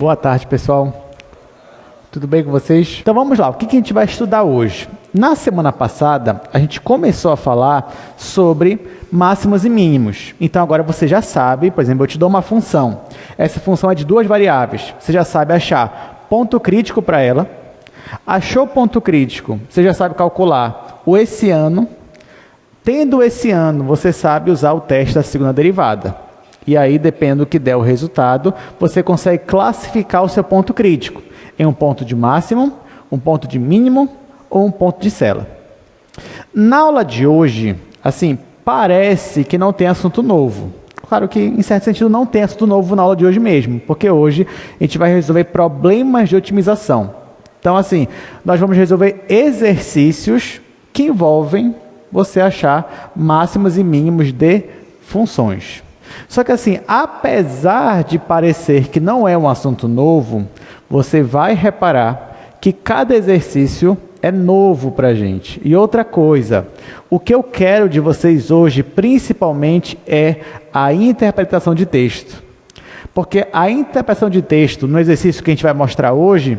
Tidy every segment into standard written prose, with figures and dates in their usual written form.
Boa tarde, pessoal. Tudo bem com vocês? Então vamos lá, o que a gente vai estudar hoje? Na semana passada, a gente começou a falar sobre máximos e mínimos. Então agora você já sabe, por exemplo, eu te dou uma função. Essa função é de duas variáveis. Você já sabe achar ponto crítico para ela. Achou ponto crítico, você já sabe calcular o esse ano. Tendo esse ano, você sabe usar o teste da segunda derivada. E aí, dependendo do que der o resultado, você consegue classificar o seu ponto crítico em um ponto de máximo, um ponto de mínimo ou um ponto de sela. Na aula de hoje, assim, parece que não tem assunto novo. Claro que, em certo sentido, não tem assunto novo na aula de hoje mesmo, porque hoje a gente vai resolver problemas de otimização. Então, assim, nós vamos resolver exercícios que envolvem você achar máximos e mínimos de funções. Só que assim, apesar de parecer que não é um assunto novo, você vai reparar que cada exercício é novo para a gente. E outra coisa, o que eu quero de vocês hoje, principalmente, é a interpretação de texto. Porque a interpretação de texto, no exercício que a gente vai mostrar hoje,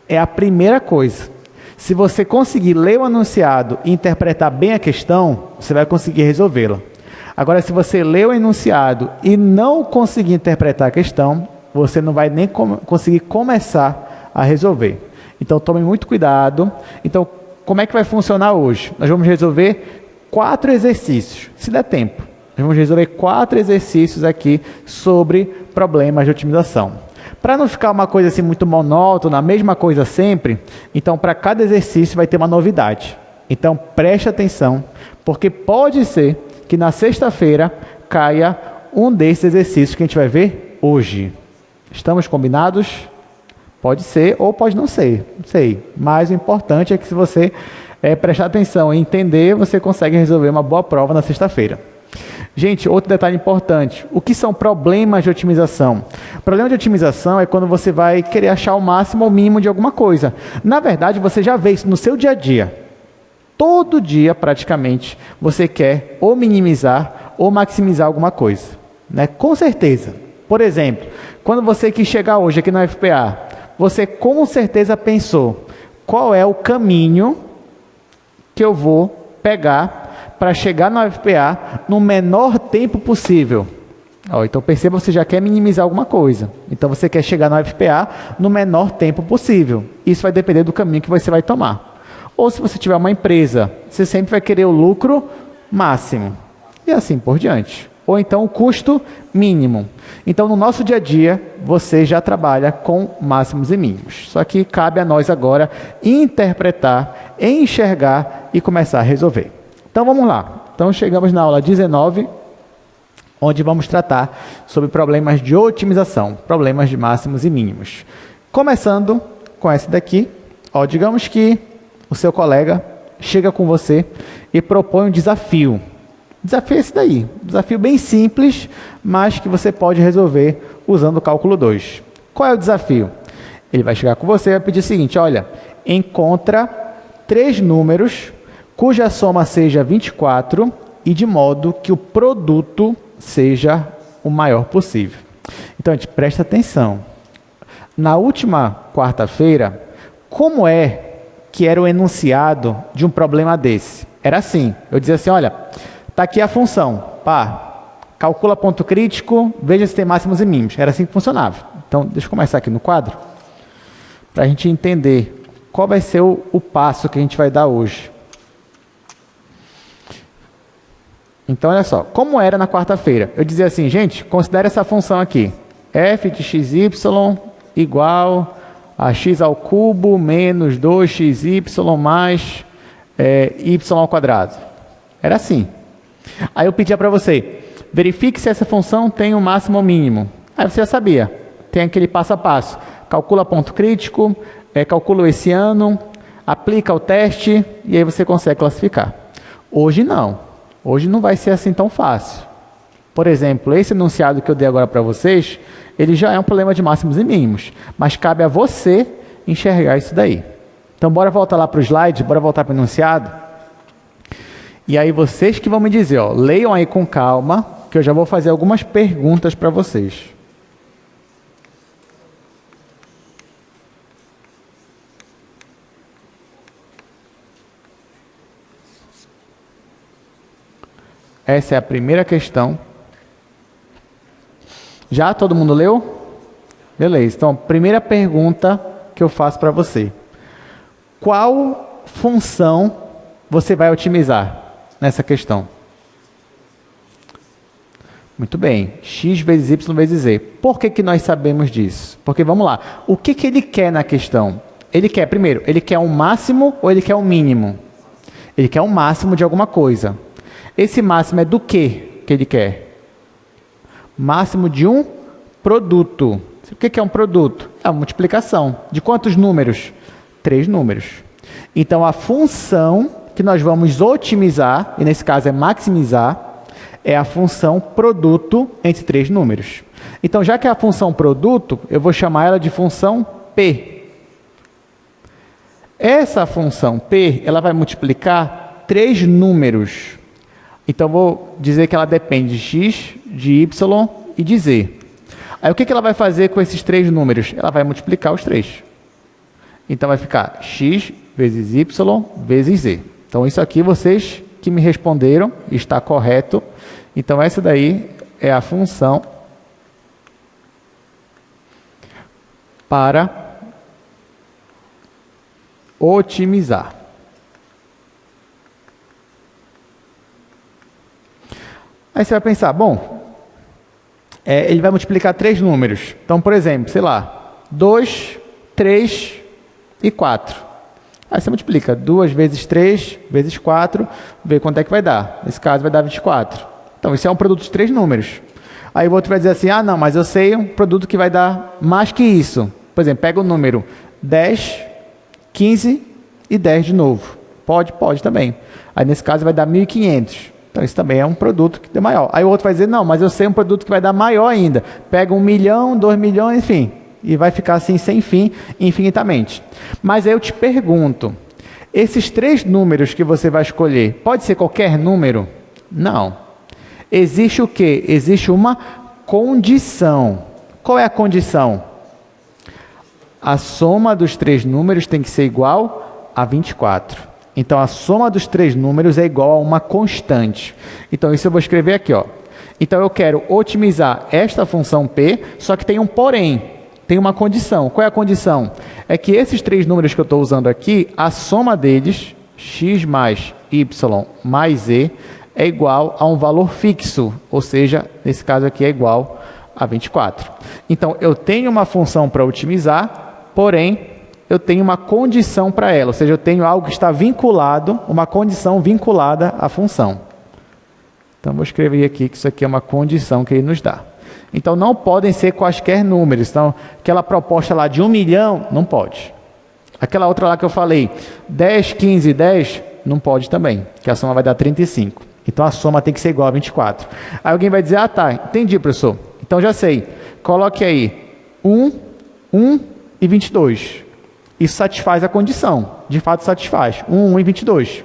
é a primeira coisa. Se você conseguir ler o enunciado e interpretar bem a questão, você vai conseguir resolvê-la. Agora, se você lê o enunciado e não conseguir interpretar a questão, você não vai nem conseguir começar a resolver. Então, tome muito cuidado. Então, como é que vai funcionar hoje? Nós vamos resolver 4 exercícios, se der tempo. Nós vamos resolver 4 exercícios aqui sobre problemas de otimização. Para não ficar uma coisa assim muito monótona, a mesma coisa sempre, então para cada exercício vai ter uma novidade. Então preste atenção, porque pode ser que na sexta-feira caia um desses exercícios que a gente vai ver hoje. Estamos combinados? Pode ser ou pode não ser, não sei. Mas o importante é que se você prestar atenção e entender, você consegue resolver uma boa prova na sexta-feira. Gente, outro detalhe importante, o que são problemas de otimização? Problema de otimização é quando você vai querer achar o máximo ou o mínimo de alguma coisa. Na verdade, você já vê isso no seu dia a dia. Todo dia, praticamente, você quer ou minimizar ou maximizar alguma coisa, né? Com certeza. Por exemplo, quando você quis chegar hoje aqui na FPA, você com certeza pensou, qual é o caminho que eu vou pegar para chegar na UFPA no menor tempo possível. Então perceba, você já quer minimizar alguma coisa. Então você quer chegar na UFPA no menor tempo possível. Isso vai depender do caminho que você vai tomar. Ou se você tiver uma empresa, você sempre vai querer o lucro máximo. E assim por diante. Ou então o custo mínimo. Então no nosso dia a dia, você já trabalha com máximos e mínimos. Só que cabe a nós agora interpretar, enxergar e começar a resolver. Então vamos lá. Então chegamos na aula 19, onde vamos tratar sobre problemas de otimização, problemas de máximos e mínimos. Começando com esse daqui, digamos que o seu colega chega com você e propõe um desafio. O desafio é esse daí, um desafio bem simples, mas que você pode resolver usando o cálculo 2. Qual é o desafio? Ele vai chegar com você e vai pedir o seguinte, olha, encontra 3 números cuja soma seja 24 e de modo que o produto seja o maior possível. Então, a gente presta atenção. Na última quarta-feira, como é que era o enunciado de um problema desse? Era assim, eu dizia assim, olha, está aqui a função, calcula ponto crítico, veja se tem máximos e mínimos. Era assim que funcionava. Então, deixa eu começar aqui no quadro, para a gente entender qual vai ser o passo que a gente vai dar hoje. Então, olha só, como era na quarta-feira? Eu dizia assim, gente, considere essa função aqui. F de xy igual a x ao cubo menos 2xy mais y ao quadrado. Era assim. Aí eu pedia para você, verifique se essa função tem o máximo ou mínimo. Aí você já sabia, tem aquele passo a passo. Calcula ponto crítico, calcula esse ano, aplica o teste e aí você consegue classificar. Hoje não. Hoje não vai ser assim tão fácil. Por exemplo, esse enunciado que eu dei agora para vocês, ele já é um problema de máximos e mínimos, mas cabe a você enxergar isso daí. Então, bora voltar lá para o slide, bora voltar para o enunciado. E aí vocês que vão me dizer, leiam aí com calma, que eu já vou fazer algumas perguntas para vocês. Essa é a primeira questão. Já todo mundo leu? Beleza. Então, primeira pergunta que eu faço para você. Qual função você vai otimizar nessa questão? Muito bem. X vezes Y vezes Z. Por que nós sabemos disso? Porque, vamos lá, o que ele quer na questão? Ele quer, primeiro, ele quer um máximo ou ele quer um mínimo? Ele quer um máximo de alguma coisa. Esse máximo é do que ele quer? Máximo de um produto. O que é um produto? É a multiplicação. De quantos números? 3 números. Então, a função que nós vamos otimizar, e nesse caso é maximizar, é a função produto entre 3 números. Então, já que é a função produto, eu vou chamar ela de função P. Essa função P, ela vai multiplicar 3 números. Então, vou dizer que ela depende de X, de Y e de Z. Aí, o que ela vai fazer com esses 3 números? Ela vai multiplicar os 3. Então, vai ficar X vezes Y vezes Z. Então, isso aqui vocês que me responderam, está correto. Então, essa daí é a função para otimizar. Aí você vai pensar, bom, ele vai multiplicar 3 números. Então, por exemplo, sei lá, 2, 3 e 4. Aí você multiplica 2 vezes 3 vezes 4, vê quanto é que vai dar. Nesse caso vai dar 24. Então, isso é um produto de 3 números. Aí o outro vai dizer assim, ah, não, mas eu sei um produto que vai dar mais que isso. Por exemplo, pega o número 10, 15 e 10 de novo. Pode também. Aí, nesse caso, vai dar 1.500. Então, isso também é um produto que dá maior. Aí o outro vai dizer, não, mas eu sei um produto que vai dar maior ainda. Pega 1 milhão, 2 milhões, enfim. E vai ficar assim, sem fim, infinitamente. Mas aí eu te pergunto, esses 3 números que você vai escolher, pode ser qualquer número? Não. Existe o quê? Existe uma condição. Qual é a condição? A soma dos 3 números tem que ser igual a 24. Então, a soma dos 3 números é igual a uma constante. Então, isso eu vou escrever aqui, ó. Então, eu quero otimizar esta função P, só que tem um porém, tem uma condição. Qual é a condição? É que esses 3 números que eu estou usando aqui, a soma deles, x mais y mais z, é igual a um valor fixo, ou seja, nesse caso aqui é igual a 24. Então, eu tenho uma função para otimizar, porém, eu tenho uma condição para ela, ou seja, eu tenho algo que está vinculado, uma condição vinculada à função. Então, vou escrever aqui que isso aqui é uma condição que ele nos dá. Então, não podem ser quaisquer números. Então, aquela proposta lá de 1 milhão, não pode. Aquela outra lá que eu falei, 10, 15, 10, não pode também, que a soma vai dar 35. Então, a soma tem que ser igual a 24. Aí alguém vai dizer, ah, tá, entendi, professor. Então, já sei. Coloque aí 1 e 22. Isso satisfaz a condição. De fato, satisfaz. 1 e 22.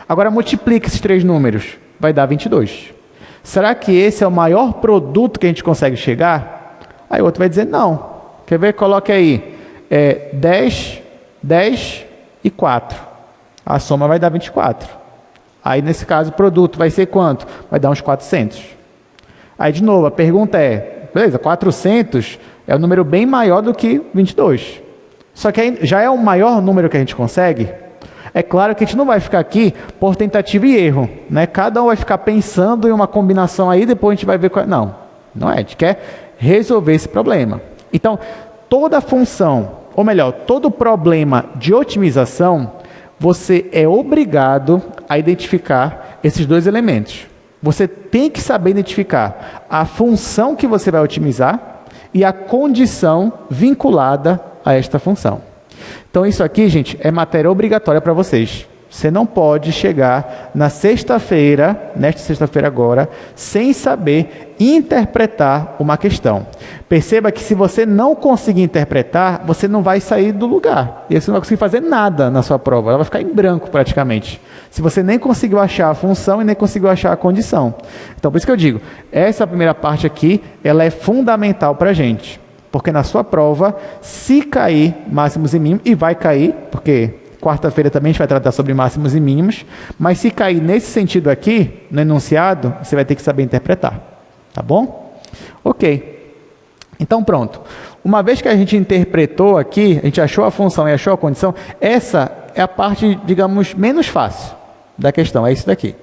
Agora, multiplique esses 3 números. Vai dar 22. Será que esse é o maior produto que a gente consegue chegar? Aí o outro vai dizer, não. Quer ver? Coloque aí 10, 10 e 4. A soma vai dar 24. Aí, nesse caso, o produto vai ser quanto? Vai dar uns 400. Aí, de novo, a pergunta é, beleza, 400 é um número bem maior do que 22. Só que já é o maior número que a gente consegue. É claro que a gente não vai ficar aqui por tentativa e erro, né? Cada um vai ficar pensando em uma combinação aí, depois a gente vai ver qual... Não é. A gente quer resolver esse problema. Então, toda função, ou melhor, todo problema de otimização, você é obrigado a identificar esses 2 elementos. Você tem que saber identificar a função que você vai otimizar e a condição vinculada a esta função. Então, isso aqui, gente, é matéria obrigatória para vocês. Você não pode chegar na sexta-feira, nesta sexta-feira agora, sem saber interpretar uma questão. Perceba que se você não conseguir interpretar, você não vai sair do lugar. E você não vai conseguir fazer nada na sua prova. Ela vai ficar em branco praticamente. Se você nem conseguiu achar a função e nem conseguiu achar a condição. Então, por isso que eu digo, essa primeira parte aqui, ela é fundamental para a gente. Porque na sua prova, se cair máximos e mínimos, e vai cair, porque quarta-feira também a gente vai tratar sobre máximos e mínimos, mas se cair nesse sentido aqui, no enunciado, você vai ter que saber interpretar, tá bom? Ok. Então pronto. Uma vez que a gente interpretou aqui, a gente achou a função e achou a condição, essa é a parte, digamos, menos fácil da questão, é isso daqui.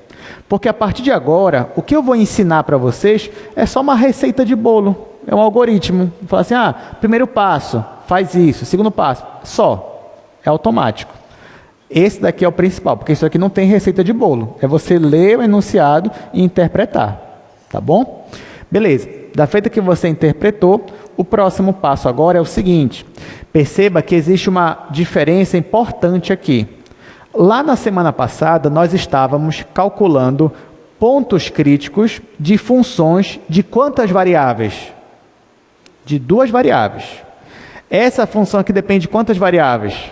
Porque a partir de agora, o que eu vou ensinar para vocês é só uma receita de bolo, é um algoritmo. Fala assim, primeiro passo, faz isso, segundo passo, só, é automático. Esse daqui é o principal, porque isso aqui não tem receita de bolo, é você ler o enunciado e interpretar, tá bom? Beleza, da feita que você interpretou, o próximo passo agora é o seguinte, perceba que existe uma diferença importante aqui. Lá na semana passada, nós estávamos calculando pontos críticos de funções de quantas variáveis? De 2 variáveis. Essa função aqui depende de quantas variáveis?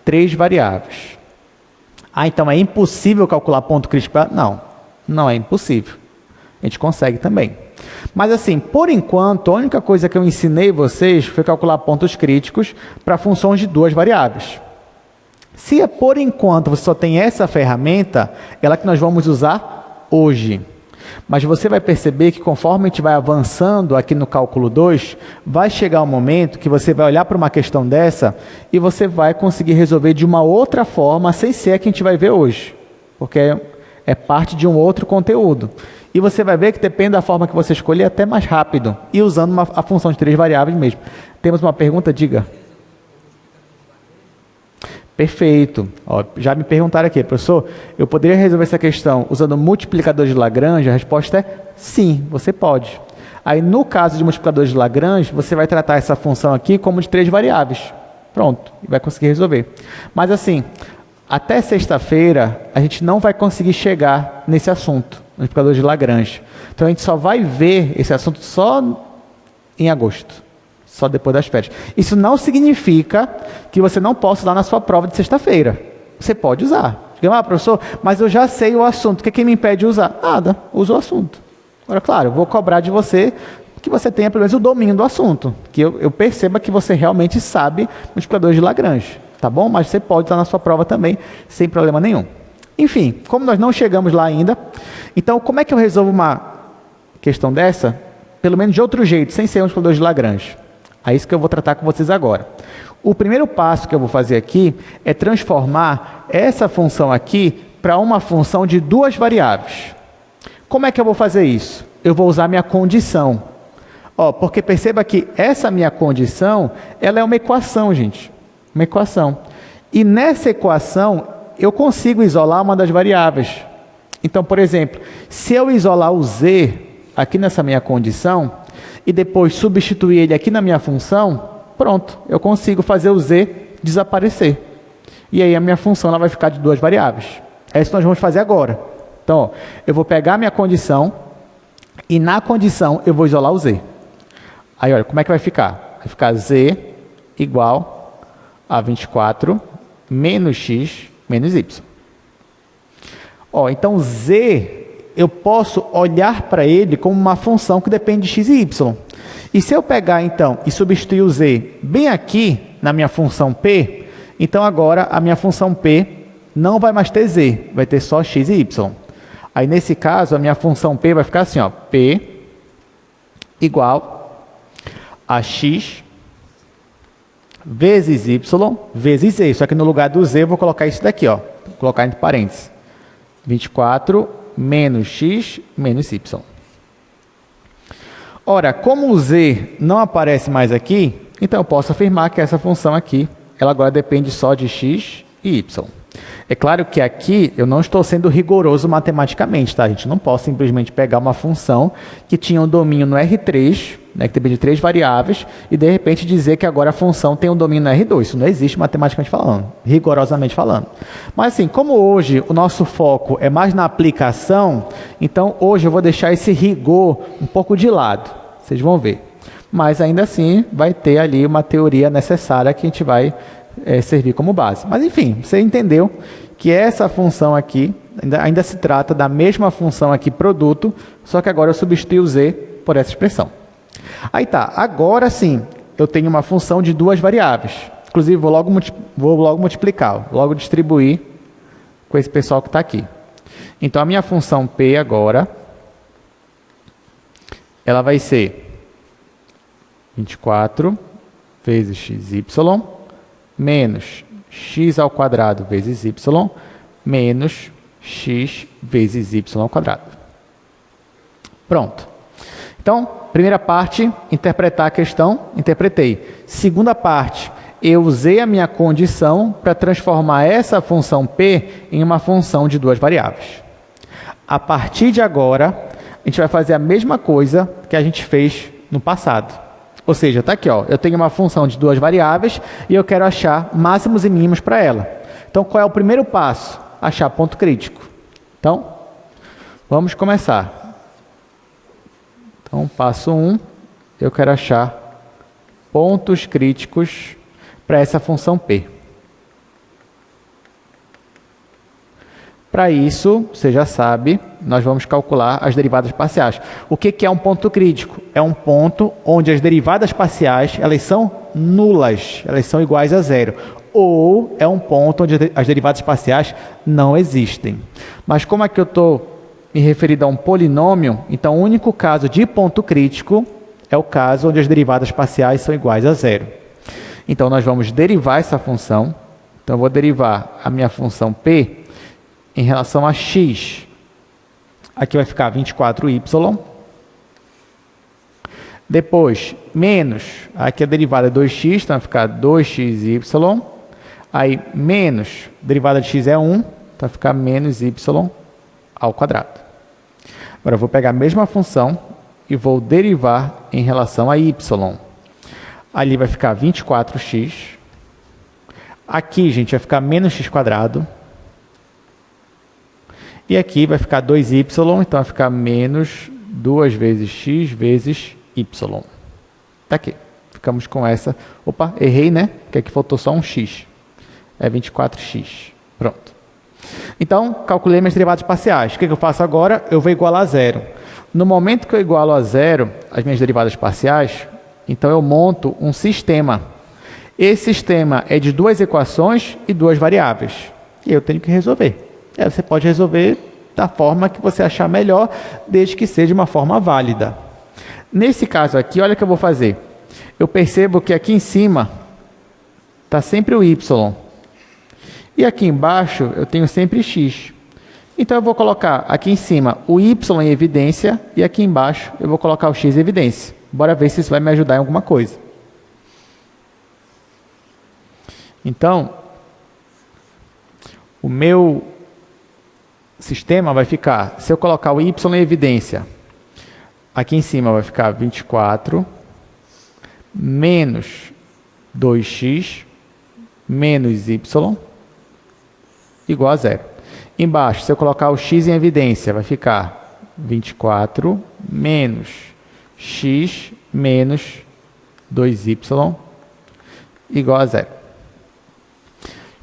3 variáveis. Então é impossível calcular ponto crítico? Não, não é impossível. A gente consegue também. Mas assim, por enquanto, a única coisa que eu ensinei vocês foi calcular pontos críticos para funções de 2 variáveis. Se por enquanto você só tem essa ferramenta, ela que nós vamos usar hoje. Mas você vai perceber que conforme a gente vai avançando aqui no cálculo 2, vai chegar um momento que você vai olhar para uma questão dessa e você vai conseguir resolver de uma outra forma, sem ser a que a gente vai ver hoje. Porque é parte de um outro conteúdo. E você vai ver que depende da forma que você escolher, até mais rápido. E usando a função de 3 variáveis mesmo. Temos uma pergunta? Diga. Perfeito. Já me perguntaram aqui, professor, eu poderia resolver essa questão usando multiplicador de Lagrange? A resposta é sim, você pode. Aí, no caso de multiplicador de Lagrange, você vai tratar essa função aqui como de 3 variáveis. Pronto, e vai conseguir resolver. Mas assim, até sexta-feira, a gente não vai conseguir chegar nesse assunto, multiplicador de Lagrange. Então, a gente só vai ver esse assunto só em agosto. Só depois das férias. Isso não significa que você não possa usar na sua prova de sexta-feira. Você pode usar. Professor, mas eu já sei o assunto. O que me impede de usar? Nada. Usa o assunto. Agora, claro, eu vou cobrar de você que você tenha pelo menos o domínio do assunto. Que eu perceba que você realmente sabe multiplicadores de Lagrange. Tá bom? Mas você pode usar na sua prova também, sem problema nenhum. Enfim, como nós não chegamos lá ainda, então como é que eu resolvo uma questão dessa? Pelo menos de outro jeito, sem ser um multiplicador de Lagrange. É isso que eu vou tratar com vocês agora. O primeiro passo que eu vou fazer aqui é transformar essa função aqui para uma função de 2 variáveis. Como é que eu vou fazer isso? Eu vou usar minha condição. Porque perceba que essa minha condição, ela é uma equação, gente. Uma equação. E nessa equação, eu consigo isolar uma das variáveis. Então, por exemplo, se eu isolar o z aqui nessa minha condição, e depois substituir ele aqui na minha função, pronto, eu consigo fazer o z desaparecer. E aí a minha função ela vai ficar de 2 variáveis. É isso que nós vamos fazer agora. Então, eu vou pegar a minha condição e na condição eu vou isolar o z. Aí, olha, como é que vai ficar? Vai ficar z igual a 24 menos x menos y. Então, z... eu posso olhar para ele como uma função que depende de x e y. E se eu pegar, então, e substituir o z bem aqui na minha função p, então agora a minha função p não vai mais ter z, vai ter só x e y. Aí, nesse caso, a minha função p vai ficar assim, p igual a x vezes y vezes z. Só que no lugar do z eu vou colocar isso daqui, vou colocar entre parênteses. 24 menos x menos y. Ora, como o z não aparece mais aqui, então eu posso afirmar que essa função aqui, ela agora depende só de x e y. É claro que aqui eu não estou sendo rigoroso matematicamente, tá? A gente não pode simplesmente pegar uma função que tinha um domínio no R3, né, que depende de 3 variáveis, e de repente dizer que agora a função tem um domínio no R2. Isso não existe matematicamente falando, rigorosamente falando. Mas assim, como hoje o nosso foco é mais na aplicação, então hoje eu vou deixar esse rigor um pouco de lado. Vocês vão ver. Mas ainda assim vai ter ali uma teoria necessária que a gente vai servir como base. Mas enfim, você entendeu que essa função aqui ainda se trata da mesma função aqui, produto, só que agora eu substituo o z por essa expressão. Aí tá, agora sim, eu tenho uma função de 2 variáveis. Inclusive, vou logo multiplicar, logo distribuir com esse pessoal que está aqui. Então, a minha função P agora, ela vai ser 24 vezes xy menos x ao quadrado vezes y menos x vezes y ao quadrado. Pronto. Então, primeira parte, interpretar a questão, interpretei. Segunda parte, eu usei a minha condição para transformar essa função P em uma função de duas variáveis. A partir de agora, a gente vai fazer a mesma coisa que a gente fez no passado. Ou seja, está aqui, ó, eu tenho uma função de duas variáveis e eu quero achar máximos e mínimos para ela. Então, qual é o primeiro passo? Achar ponto crítico. Então, vamos começar. Então, passo 1, eu quero achar pontos críticos para essa função P. Para isso, você já sabe, nós vamos calcular as derivadas parciais. O que é um ponto crítico? É um ponto onde as derivadas parciais elas são nulas, elas são iguais a zero. Ou é um ponto onde as derivadas parciais não existem. Mas como aqui eu estou me referindo a um polinômio, então o único caso de ponto crítico é o caso onde as derivadas parciais são iguais a zero. Então, nós vamos derivar essa função. Então, eu vou derivar a minha função P em relação a x. Aqui vai ficar 24y. Depois, menos, aqui a derivada é 2x, então vai ficar 2xy. Aí, menos, derivada de x é 1, então vai ficar menos y ao quadrado. Agora, eu vou pegar a mesma função e vou derivar em relação a y. Ali vai ficar 24x. Aqui, gente, vai ficar menos x quadrado. E aqui vai ficar 2y, então vai ficar menos 2 vezes x vezes y. Tá aqui. Ficamos com essa. Opa, errei, né? Porque aqui faltou só um x. É 24x. Pronto. Então, calculei minhas derivadas parciais. O que eu faço agora? Eu vou igualar a zero. No momento que eu igualo a zero as minhas derivadas parciais, então eu monto um sistema. Esse sistema é de duas equações e duas variáveis. E eu tenho que resolver. Aí você pode resolver da forma que você achar melhor, desde que seja uma forma válida. Nesse caso aqui, olha o que eu vou fazer. Eu percebo que aqui em cima está sempre o y. E aqui embaixo eu tenho sempre x. Então eu vou colocar aqui em cima o y em evidência e aqui embaixo eu vou colocar o x em evidência. Bora ver se isso vai me ajudar em alguma coisa. Então, o meu sistema vai ficar, se eu colocar o y em evidência, aqui em cima vai ficar 24 menos 2x menos y igual a zero. Embaixo, se eu colocar o x em evidência, vai ficar 24 menos x menos 2y igual a zero.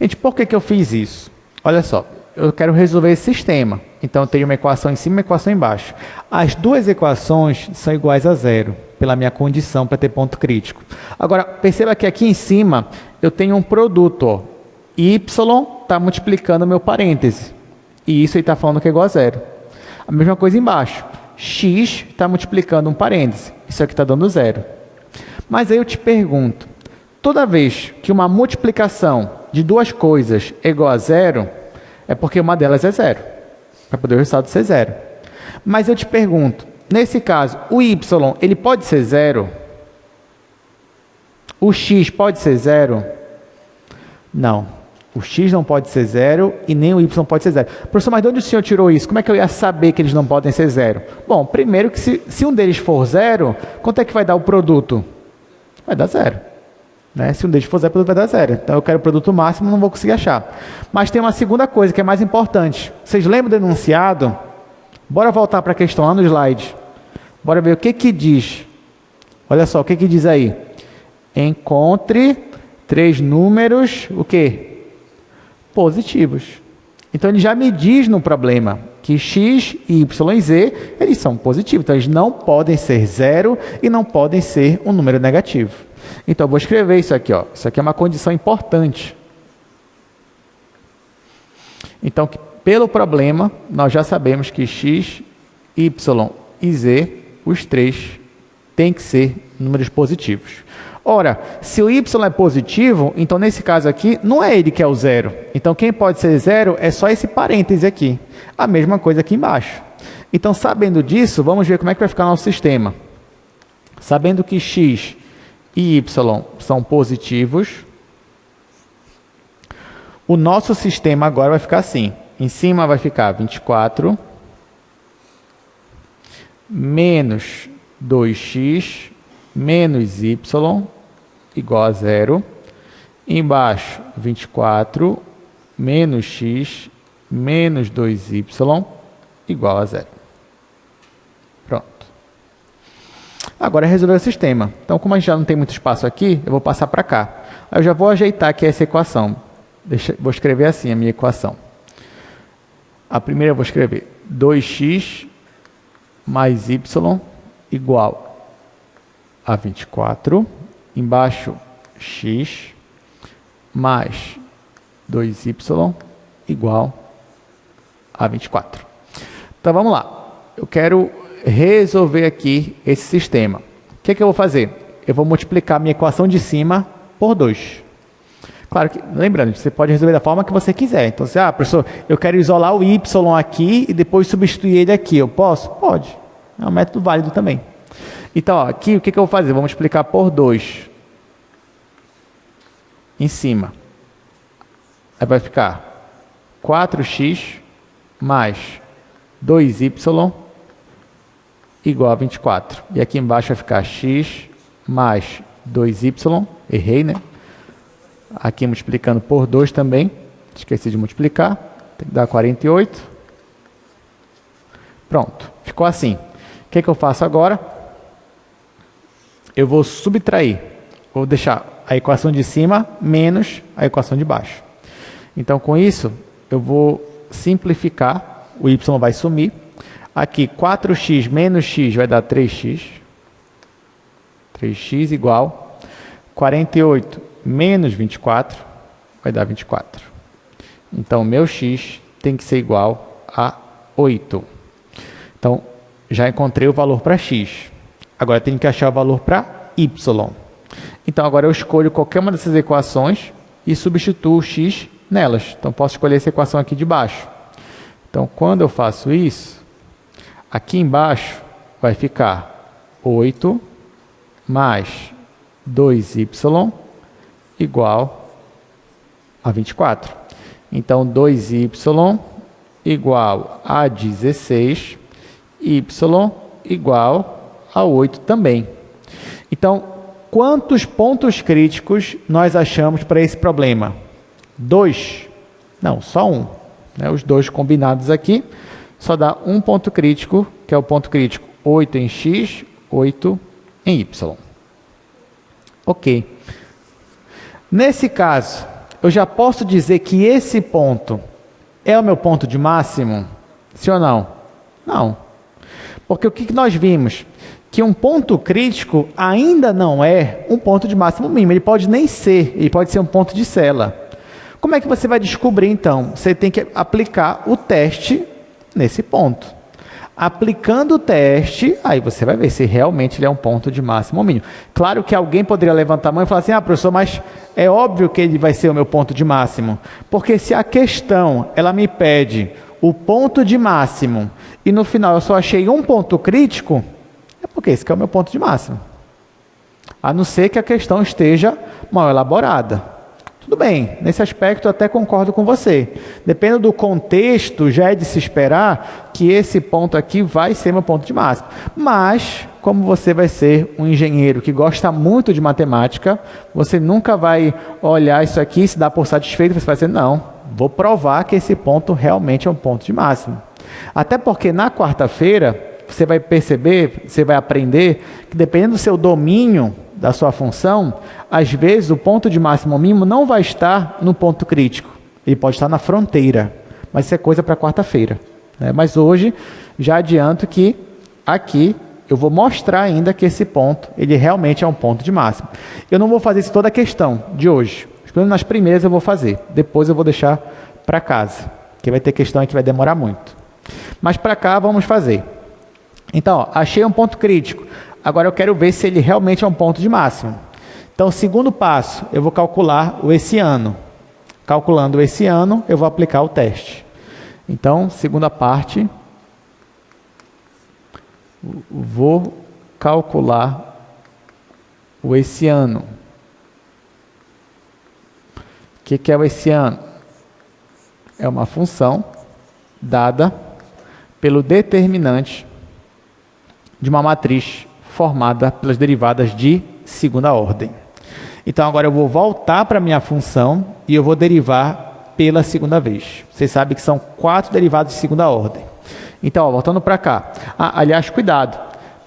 Gente, por que eu fiz isso? Olha só, eu quero resolver esse sistema. Então, eu tenho uma equação em cima e uma equação embaixo. As duas equações são iguais a zero, pela minha condição para ter ponto crítico. Agora, perceba que aqui em cima eu tenho um produto. Ó. Y está multiplicando o meu parêntese. E isso aí está falando que é igual a zero. A mesma coisa embaixo. X está multiplicando um parêntese. Isso aqui está dando zero. Mas aí eu te pergunto, toda vez que uma multiplicação de duas coisas é igual a zero, é porque uma delas é zero. Para poder o resultado ser zero. Mas eu te pergunto, nesse caso, o y, ele pode ser zero? O x pode ser zero? Não. O x não pode ser zero e nem o y pode ser zero. Professor, mas de onde o senhor tirou isso? Como é que eu ia saber que eles não podem ser zero? Bom, primeiro que se um deles for zero, quanto é que vai dar o produto? Vai dar zero. Né? Se um deles for zero, o produto vai dar zero. Então eu quero o produto máximo, não vou conseguir achar. Mas tem uma segunda coisa que é mais importante. Vocês lembram do enunciado? Bora voltar para a questão lá no slide. Bora ver o que diz. Olha só, o que diz aí? Encontre 3 números, o quê? Positivos. Então, ele já me diz no problema que x, y e z, eles são positivos. Então, eles não podem ser zero e não podem ser um número negativo. Então, eu vou escrever isso aqui, ó. Isso aqui é uma condição importante. Então, pelo problema, nós já sabemos que x, y e z, os três, têm que ser números positivos. Ora, se o y é positivo, então nesse caso aqui, não é ele que é o zero. Então, quem pode ser zero é só esse parêntese aqui. A mesma coisa aqui embaixo. Então, sabendo disso, vamos ver como é que vai ficar o nosso sistema. Sabendo que x e y são positivos, o nosso sistema agora vai ficar assim. Em cima vai ficar 24 menos 2x menos y igual a zero. Embaixo, 24 menos x menos 2y igual a zero. Pronto. Agora é resolver o sistema. Então, como a gente já não tem muito espaço aqui, eu vou passar para cá. Aí eu já vou ajeitar aqui essa equação. Vou escrever assim a minha equação. A primeira eu vou escrever 2x mais y igual a 24. Embaixo, x mais 2y igual a 24. Então, vamos lá. Eu quero resolver aqui esse sistema. O que eu vou fazer? Eu vou multiplicar minha equação de cima por 2. Claro que, lembrando, você pode resolver da forma que você quiser. Então, você, professor, eu quero isolar o y aqui e depois substituir ele aqui. Eu posso? Pode. É um método válido também. Então, ó, aqui, o que eu vou fazer? Vou multiplicar por 2 em cima. Aí vai ficar 4x mais 2y igual a 24. E aqui embaixo vai ficar x mais 2y. Errei, né? Aqui multiplicando por 2 também. Esqueci de multiplicar. Tem que dar 48. Pronto. Ficou assim. O que eu faço agora? Eu vou subtrair. Vou deixar a equação de cima menos a equação de baixo. Então, com isso, eu vou simplificar. O y vai sumir. Aqui, 4x menos x vai dar 3x. 3x igual 48 menos 24 vai dar 24. Então, meu x tem que ser igual a 8. Então, já encontrei o valor para x. Agora, eu tenho que achar o valor para y. Então, agora eu escolho qualquer uma dessas equações e substituo o x nelas. Então, posso escolher essa equação aqui de baixo. Então, quando eu faço isso, aqui embaixo vai ficar 8 mais 2y igual a 24. Então, 2y igual a 16, y igual a 8 também. Então, quantos pontos críticos nós achamos para esse problema? 2? Não, só um. Né? Os dois combinados aqui, só dá um ponto crítico, que é o ponto crítico 8 em x, 8 em y. Ok. Nesse caso, eu já posso dizer que esse ponto é o meu ponto de máximo? Sim ou não? Não. Porque o que nós vimos? Que um ponto crítico ainda não é um ponto de máximo mínimo. Ele pode nem ser, ele pode ser um ponto de célula. Como é que você vai descobrir, então? Você tem que aplicar o teste nesse ponto. Aplicando o teste, aí você vai ver se realmente ele é um ponto de máximo ou mínimo. Claro que alguém poderia levantar a mão e falar assim, professor, mas é óbvio que ele vai ser o meu ponto de máximo. Porque se a questão, ela me pede o ponto de máximo e no final eu só achei um ponto crítico, é porque esse que é o meu ponto de máximo. A não ser que a questão esteja mal elaborada. Tudo bem, nesse aspecto eu até concordo com você. Dependendo do contexto, já é de se esperar que esse ponto aqui vai ser meu ponto de máximo. Mas, como você vai ser um engenheiro que gosta muito de matemática, você nunca vai olhar isso aqui e se dar por satisfeito, você vai dizer, não, vou provar que esse ponto realmente é um ponto de máximo. Até porque na quarta-feira, você vai perceber, você vai aprender que dependendo do seu domínio da sua função, às vezes o ponto de máximo ou mínimo não vai estar no ponto crítico. Ele pode estar na fronteira, mas isso é coisa para quarta-feira. Né? Mas hoje, já adianto que aqui eu vou mostrar ainda que esse ponto, ele realmente é um ponto de máximo. Eu não vou fazer isso toda a questão de hoje. Nas primeiras eu vou fazer, depois eu vou deixar para casa, que vai ter questão aí que vai demorar muito. Mas para cá vamos fazer. Então, ó, achei um ponto crítico. Agora eu quero ver se ele realmente é um ponto de máximo. Então, segundo passo, eu vou calcular o esse ano. Calculando esse ano, eu vou aplicar o teste. Então, segunda parte, vou calcular o esse ano. O que é o esse ano? É uma função dada pelo determinante de uma matriz formada pelas derivadas de segunda ordem. Então, agora eu vou voltar para a minha função e eu vou derivar pela segunda vez. Vocês sabem que são 4 derivadas de segunda ordem. Então, ó, voltando para cá. Aliás, cuidado,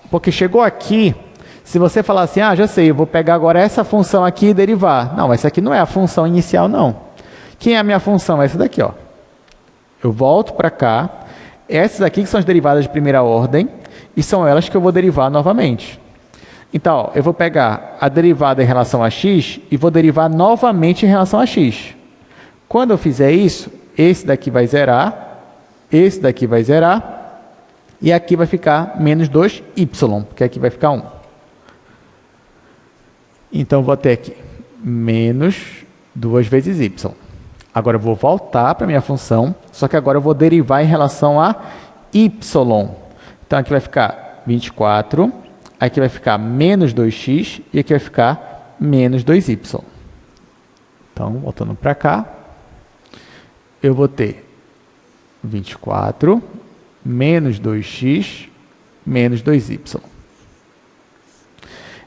porque chegou aqui, se você falar assim, já sei, eu vou pegar agora essa função aqui e derivar. Não, essa aqui não é a função inicial, não. Quem é a minha função? Essa daqui, ó. Eu volto para cá. Essas aqui que são as derivadas de primeira ordem e são elas que eu vou derivar novamente. Então, ó, eu vou pegar a derivada em relação a x e vou derivar novamente em relação a x. Quando eu fizer isso, esse daqui vai zerar, esse daqui vai zerar, e aqui vai ficar menos 2y, porque aqui vai ficar 1. Então, eu vou ter aqui menos 2 vezes y. Agora, eu vou voltar para a minha função, só que agora eu vou derivar em relação a y. Então, aqui vai ficar 24, aqui vai ficar menos 2x e aqui vai ficar menos 2y. Então, voltando para cá, eu vou ter 24 menos 2x menos 2y.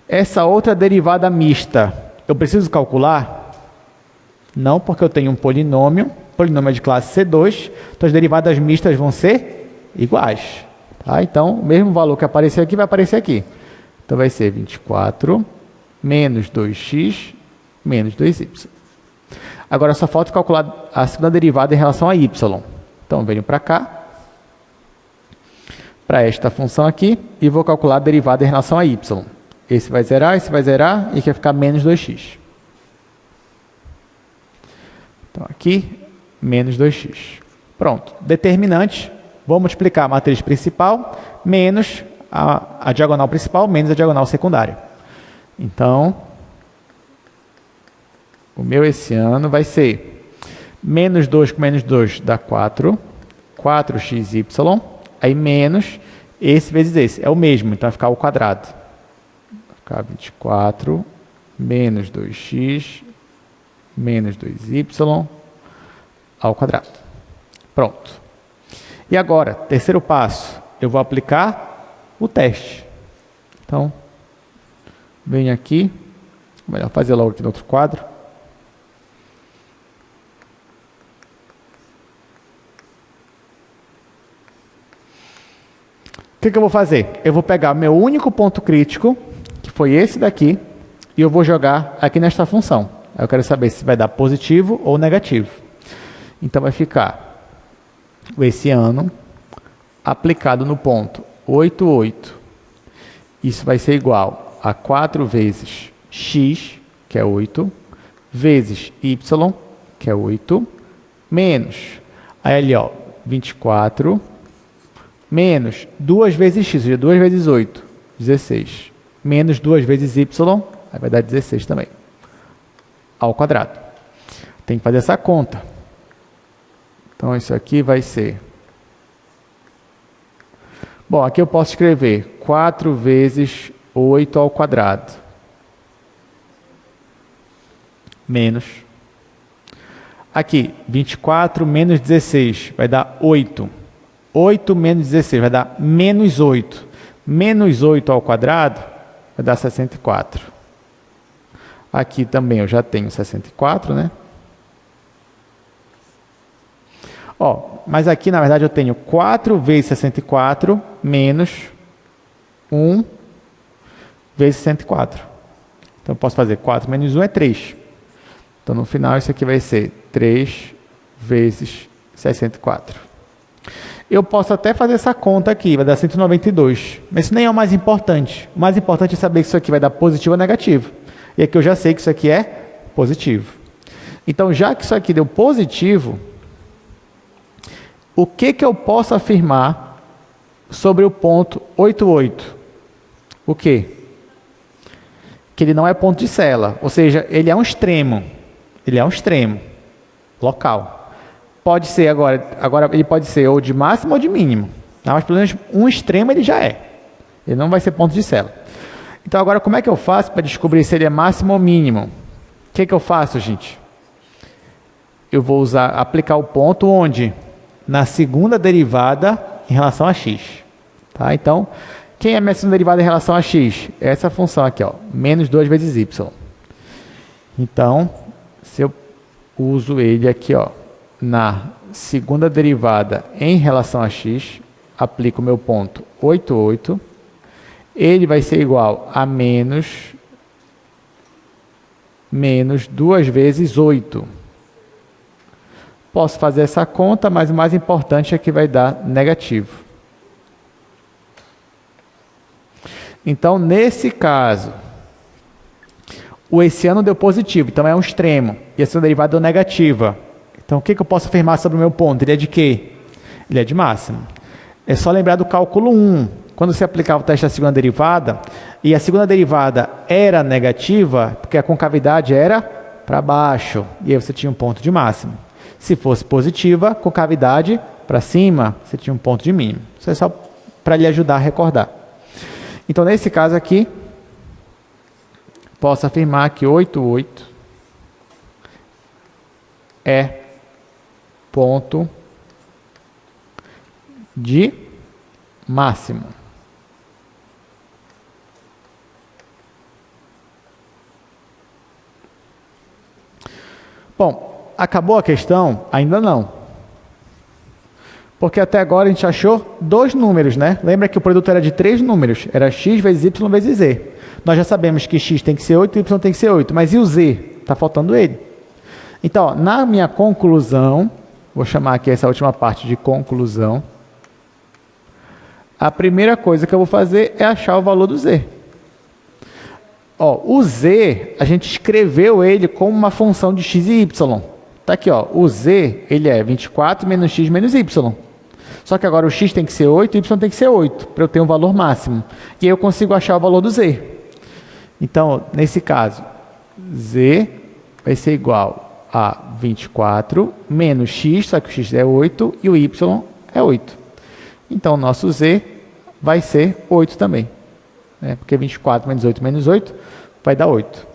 Essa outra derivada mista, eu preciso calcular? Não, porque eu tenho um polinômio é de classe C2, então as derivadas mistas vão ser iguais. Tá? Então, o mesmo valor que aparecer aqui vai aparecer aqui. Então, vai ser 24 menos 2x menos 2y. Agora, só falta calcular a segunda derivada em relação a y. Então, venho para cá, para esta função aqui, e vou calcular a derivada em relação a y. Esse vai zerar, e aqui vai ficar menos 2x. Então, aqui, menos 2x. Pronto. Determinante, vou multiplicar a matriz principal menos a diagonal principal menos a diagonal secundária. Então, o meu esse ano vai ser menos 2 com menos 2 dá 4, 4xy, aí menos esse vezes esse, é o mesmo, então vai ficar ao quadrado. Vai ficar 24 menos 2x menos 2y ao quadrado. Pronto. E agora, terceiro passo, eu vou aplicar o teste. Então, venho aqui, melhor fazer logo aqui no outro quadro. O que eu vou fazer? Eu vou pegar meu único ponto crítico, que foi esse daqui, e eu vou jogar aqui nesta função. Eu quero saber se vai dar positivo ou negativo. Então, vai ficar esse ano aplicado no ponto 8, 8. Isso vai ser igual a 4 vezes x, que é 8, vezes y, que é 8, menos, aí ali, ó, 24, menos 2 vezes x, ou seja, 2 vezes 8, 16, menos 2 vezes y, aí vai dar 16 também, ao quadrado. Tem que fazer essa conta. Então, isso aqui vai ser... Bom, aqui eu posso escrever 4 vezes 8 ao quadrado. Menos. Aqui, 24 menos 16 vai dar 8. 8 menos 16 vai dar menos 8. Menos 8 ao quadrado vai dar 64. Aqui também eu já tenho 64, né? Ó, mas aqui, na verdade, eu tenho 4 vezes 64 menos 1 vezes 64. Então, eu posso fazer 4 menos 1 é 3. Então, no final, isso aqui vai ser 3 vezes 64. Eu posso até fazer essa conta aqui, vai dar 192. Mas isso nem é o mais importante. O mais importante é saber que isso aqui vai dar positivo ou negativo. E aqui eu já sei que isso aqui é positivo. Então, já que isso aqui deu positivo, o que eu posso afirmar sobre o ponto 88? O quê? Que ele não é ponto de célula. Ou seja, ele é um extremo. Ele é um extremo local. Pode ser agora ele pode ser ou de máximo ou de mínimo. Tá? Mas pelo menos um extremo ele já é. Ele não vai ser ponto de célula. Então agora como é que eu faço para descobrir se ele é máximo ou mínimo? O que eu faço, gente? Eu vou aplicar o ponto onde? Na segunda derivada em relação a x. Tá? Então, quem é a minha segunda derivada em relação a x? Essa função aqui, ó, menos 2 vezes y. Então, se eu uso ele aqui, ó, na segunda derivada em relação a x, aplico o meu ponto 88, ele vai ser igual a menos 2 vezes 8. Posso fazer essa conta, mas o mais importante é que vai dar negativo. Então, nesse caso, o esse ano deu positivo, então é um extremo, e a segunda derivada deu negativa. Então, o que eu posso afirmar sobre o meu ponto? Ele é de quê? Ele é de máximo. É só lembrar do cálculo 1. Quando você aplicava o teste da segunda derivada, e a segunda derivada era negativa, porque a concavidade era para baixo, e aí você tinha um ponto de máximo. Se fosse positiva, concavidade para cima, você tinha um ponto de mínimo. Isso é só para lhe ajudar a recordar. Então, nesse caso aqui, posso afirmar que 88 é ponto de máximo. Bom, acabou a questão? Ainda não. Porque até agora a gente achou 2 números, né? Lembra que o produto era de 3 números. Era x vezes y vezes z. Nós já sabemos que x tem que ser 8 e y tem que ser 8. Mas e o z? Está faltando ele. Então, ó, na minha conclusão, vou chamar aqui essa última parte de conclusão. A primeira coisa que eu vou fazer é achar o valor do z. Ó, o z, a gente escreveu ele como uma função de x e y. Está aqui, ó, o z, ele é 24 menos x menos y. Só que agora o x tem que ser 8 e o y tem que ser 8, para eu ter um valor máximo. E aí eu consigo achar o valor do z. Então, nesse caso, z vai ser igual a 24 menos x, só que o x é 8 e o y é 8. Então, o nosso z vai ser 8 também. Né? Porque 24 menos 8 vai dar 8.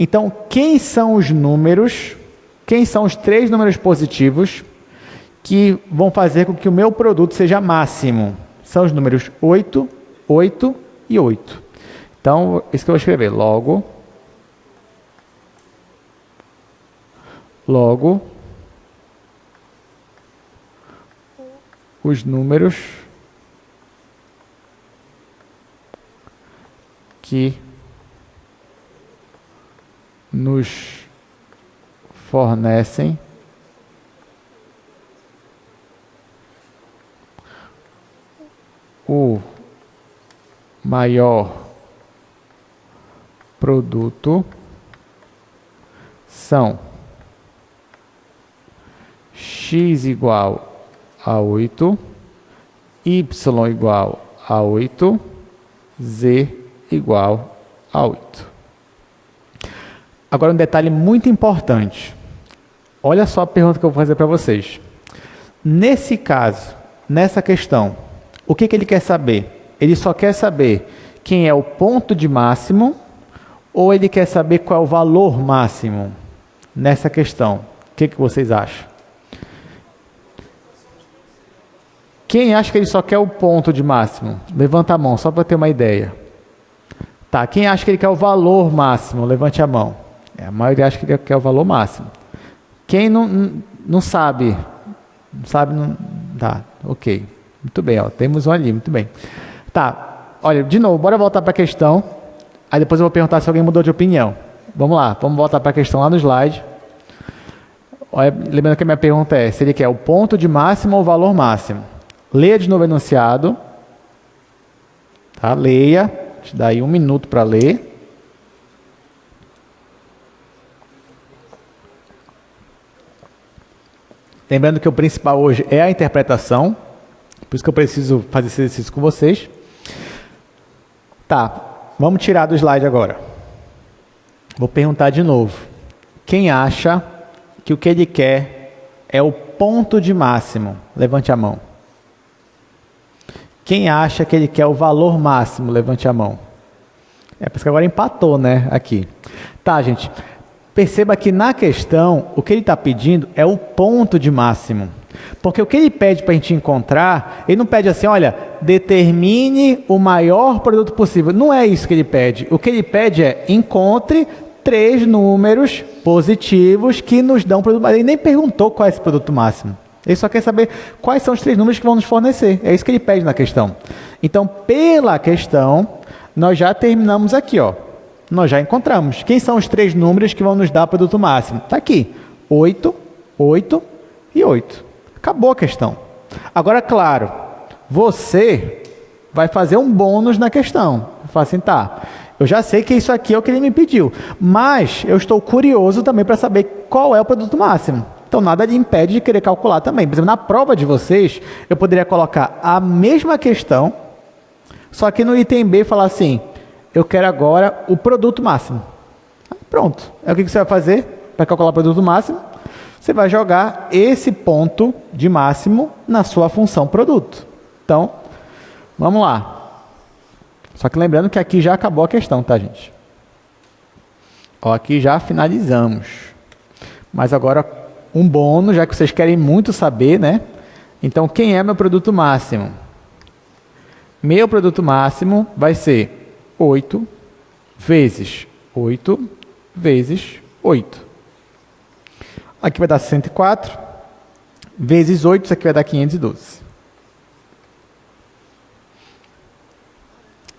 Então, quem são os números, quem são os 3 números positivos que vão fazer com que o meu produto seja máximo? São os números 8, 8 e 8. Então, isso que eu vou escrever. Logo, os números que nos fornecem o maior produto são x igual a 8, y igual a 8, z igual a 8. Agora um detalhe muito importante. Olha só a pergunta que eu vou fazer para vocês. Nesse caso, nessa questão, o que ele quer saber? Ele só quer saber quem é o ponto de máximo ou ele quer saber qual é o valor máximo nessa questão? O que vocês acham? Quem acha que ele só quer o ponto de máximo? Levanta a mão, só para ter uma ideia. Tá, quem acha que ele quer o valor máximo? Levante a mão. A maioria acha que ele quer o valor máximo. Quem não sabe? Não sabe, não... Tá, ok. Muito bem, ó, temos um ali, muito bem. Tá, olha, de novo, bora voltar para a questão. Aí depois eu vou perguntar se alguém mudou de opinião. Vamos lá, vamos voltar para a questão lá no slide. Olha, lembrando que a minha pergunta é, se ele quer o ponto de máximo ou o valor máximo? Leia de novo o enunciado. Tá? Leia. Te dá aí 1 minuto para ler. Lembrando que o principal hoje é a interpretação. Por isso que eu preciso fazer esse exercício com vocês. Tá, vamos tirar do slide agora. Vou perguntar de novo. Quem acha que o que ele quer é o ponto de máximo? Levante a mão. Quem acha que ele quer o valor máximo? Levante a mão. É por isso que agora empatou, né? Aqui. Tá, gente. Perceba que na questão, o que ele está pedindo é o ponto de máximo. Porque o que ele pede para a gente encontrar, ele não pede assim, olha, determine o maior produto possível. Não é isso que ele pede. O que ele pede é, encontre 3 números positivos que nos dão produto máximo. Ele nem perguntou qual é esse produto máximo. Ele só quer saber quais são os 3 números que vão nos fornecer. É isso que ele pede na questão. Então, pela questão, nós já terminamos aqui, ó. Nós já encontramos. Quem são os 3 números que vão nos dar produto máximo? Está aqui. 8, 8 e 8. Acabou a questão. Agora, claro, você vai fazer um bônus na questão. Fala assim, tá, eu já sei que isso aqui é o que ele me pediu, mas eu estou curioso também para saber qual é o produto máximo. Então, nada lhe impede de querer calcular também. Por exemplo, na prova de vocês, eu poderia colocar a mesma questão, só que no item B falar assim, eu quero agora o produto máximo. Pronto. É o que você vai fazer para calcular o produto máximo? Você vai jogar esse ponto de máximo na sua função produto. Então, vamos lá. Só que lembrando que aqui já acabou a questão, tá, gente? Ó, aqui já finalizamos. Mas agora, um bônus, já que vocês querem muito saber, né? Então, quem é meu produto máximo? Meu produto máximo vai ser 8 vezes 8 vezes 8. Aqui vai dar 64. Vezes 8, isso aqui vai dar 512.